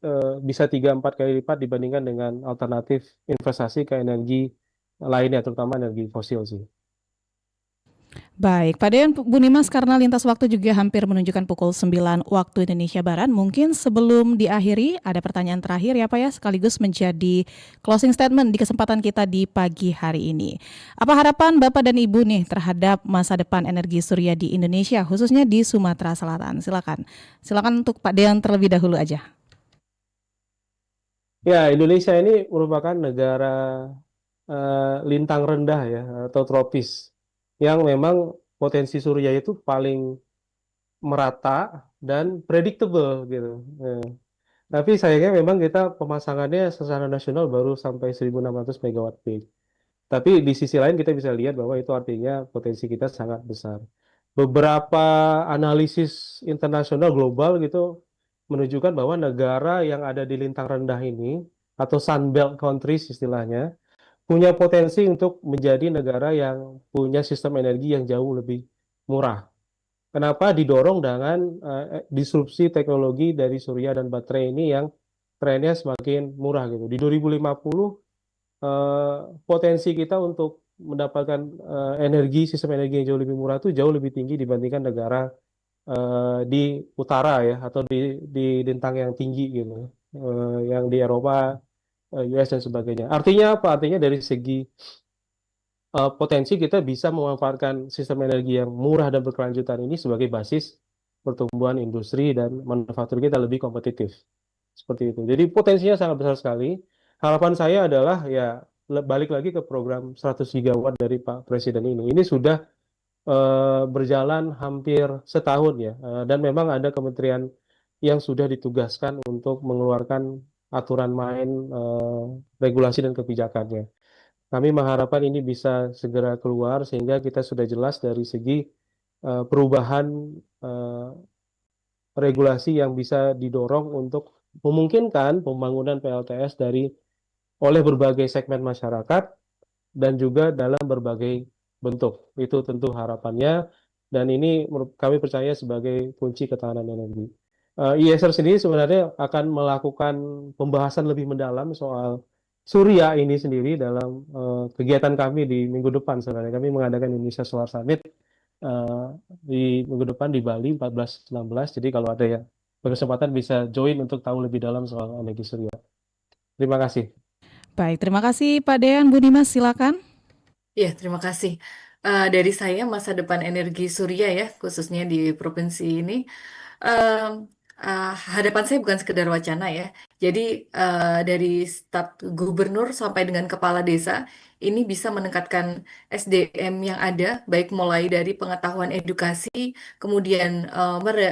S3: bisa 3-4 kali lipat dibandingkan dengan alternatif investasi ke energi lainnya, terutama energi fosil sih.
S2: Baik, Pak Dean, Bu Nimas, karena lintas waktu juga hampir menunjukkan pukul 9 waktu Indonesia Barat, mungkin sebelum diakhiri ada pertanyaan terakhir ya Pak ya, sekaligus menjadi closing statement di kesempatan kita di pagi hari ini. Apa harapan Bapak dan Ibu nih terhadap masa depan energi surya di Indonesia, khususnya di Sumatera Selatan? Silakan untuk Pak Dean terlebih dahulu aja.
S3: Ya, Indonesia ini merupakan negara lintang rendah ya, atau tropis, yang memang potensi surya itu paling merata dan predictable gitu. Tapi sayangnya memang kita pemasangannya secara nasional baru sampai 1.600 megawatt peak. Tapi di sisi lain kita bisa lihat bahwa itu artinya potensi kita sangat besar. Beberapa analisis internasional global gitu menunjukkan bahwa negara yang ada di lintang rendah ini, atau Sunbelt countries istilahnya, punya potensi untuk menjadi negara yang punya sistem energi yang jauh lebih murah. Kenapa? Didorong dengan disrupsi teknologi dari surya dan baterai ini yang trennya semakin murah gitu. Di 2050 potensi kita untuk mendapatkan sistem energi yang jauh lebih murah itu jauh lebih tinggi dibandingkan negara di utara ya, atau di lintang yang tinggi gitu, yang di Eropa, US dan sebagainya. Artinya apa? Artinya dari segi potensi kita bisa memanfaatkan sistem energi yang murah dan berkelanjutan ini sebagai basis pertumbuhan industri dan manufaktur kita lebih kompetitif. Seperti itu. Jadi potensinya sangat besar sekali. Harapan saya adalah ya balik lagi ke program 100 gigawatt dari Pak Presiden ini. Ini sudah berjalan hampir setahun ya, dan memang ada kementerian yang sudah ditugaskan untuk mengeluarkan aturan main, regulasi dan kebijakannya. Kami mengharapkan ini bisa segera keluar sehingga kita sudah jelas dari segi perubahan regulasi yang bisa didorong untuk memungkinkan pembangunan PLTS oleh berbagai segmen masyarakat dan juga dalam berbagai bentuk. Itu tentu harapannya, dan ini kami percaya sebagai kunci ketahanan energi. IESR sendiri sebenarnya akan melakukan pembahasan lebih mendalam soal surya ini sendiri dalam kegiatan kami di minggu depan. Sebenarnya kami mengadakan Indonesia Solar Summit di minggu depan di Bali 14-16. Jadi kalau ada yang berkesempatan bisa join untuk tahu lebih dalam soal energi surya. Terima kasih.
S2: Baik, terima kasih Pak Dean. Bu Nimas, silakan.
S4: Ya, terima kasih. Dari saya, masa depan energi surya ya, khususnya di provinsi ini, em, hadapan saya bukan sekedar wacana ya. Jadi dari staf gubernur sampai dengan kepala desa, ini bisa meningkatkan SDM yang ada, baik mulai dari pengetahuan edukasi, kemudian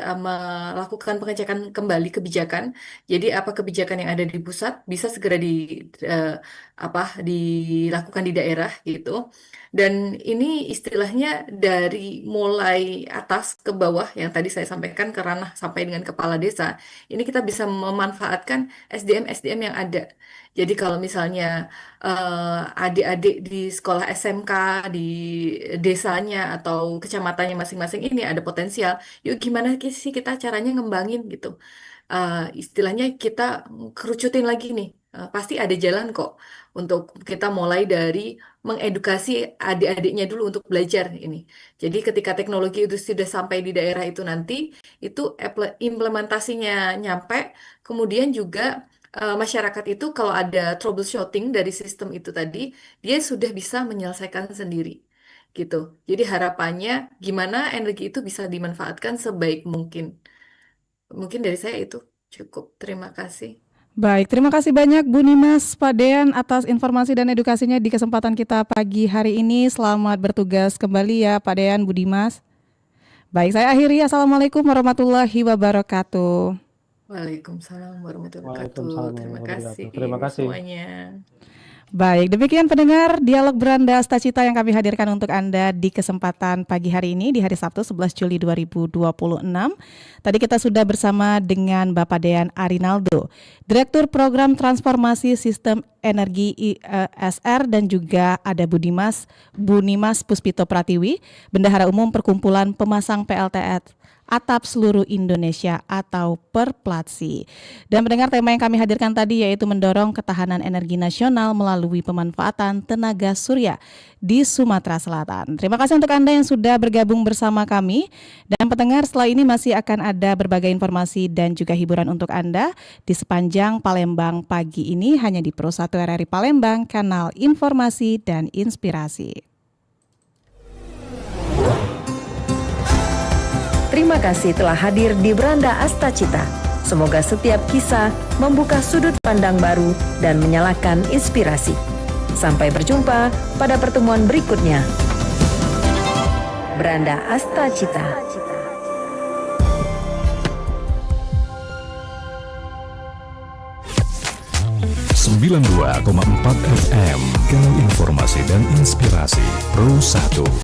S4: melakukan pengecekan kembali kebijakan. Jadi apa kebijakan yang ada di pusat bisa segera dilakukan di daerah gitu. Dan ini istilahnya dari mulai atas ke bawah yang tadi saya sampaikan ke ranah sampai dengan kepala desa. Ini kita bisa memanfaatkan SDM-SDM yang ada. Jadi kalau misalnya adik-adik di sekolah SMK di desanya atau kecamatannya masing-masing ini ada potensial, yuk gimana sih kita caranya ngembangin gitu. Istilahnya kita kerucutin lagi nih. Pasti ada jalan kok untuk kita mulai dari mengedukasi adik-adiknya dulu untuk belajar ini. Jadi ketika teknologi itu sudah sampai di daerah itu nanti, itu implementasinya nyampe, kemudian juga masyarakat itu kalau ada troubleshooting dari sistem itu tadi, dia sudah bisa menyelesaikan sendiri. Gitu. Jadi harapannya gimana energi itu bisa dimanfaatkan sebaik mungkin. Mungkin dari saya itu cukup. Terima kasih.
S2: Baik, terima kasih banyak Bu Nimas, Pak Dean atas informasi dan edukasinya di kesempatan kita pagi hari ini. Selamat bertugas kembali ya Pak Dean, Bu Dimas. Baik, saya akhiri. Assalamualaikum warahmatullahi wabarakatuh.
S4: Waalaikumsalam warahmatullahi wabarakatuh.
S3: Waalaikumsalam
S4: Terima
S3: warahmatullahi
S4: kasih
S3: wabarakatuh. Terima kasih.
S4: semuanya.
S2: Baik, demikian pendengar dialog Beranda Astacita yang kami hadirkan untuk Anda di kesempatan pagi hari ini di hari Sabtu 11 Juli 2026. Tadi kita sudah bersama dengan Bapak Dean Arinaldo, Direktur Program Transformasi Sistem Energi ISR, dan juga ada Bunimas Puspito Pratiwi, Bendahara Umum Perkumpulan Pemasang PLTS Atap Seluruh Indonesia atau Perplatsi. Dan mendengar tema yang kami hadirkan tadi yaitu mendorong ketahanan energi nasional melalui pemanfaatan tenaga surya di Sumatera Selatan. Terima kasih untuk Anda yang sudah bergabung bersama kami. Dan pendengar, setelah ini masih akan ada berbagai informasi dan juga hiburan untuk Anda di sepanjang Palembang pagi ini hanya di Pro 1 RRI Palembang, kanal informasi dan inspirasi.
S1: Terima kasih telah hadir di Beranda Astacita. Semoga setiap kisah membuka sudut pandang baru dan menyalakan inspirasi. Sampai berjumpa pada pertemuan berikutnya. Beranda Astacita.
S8: 92,4 FM, kanal informasi dan inspirasi Pro 1.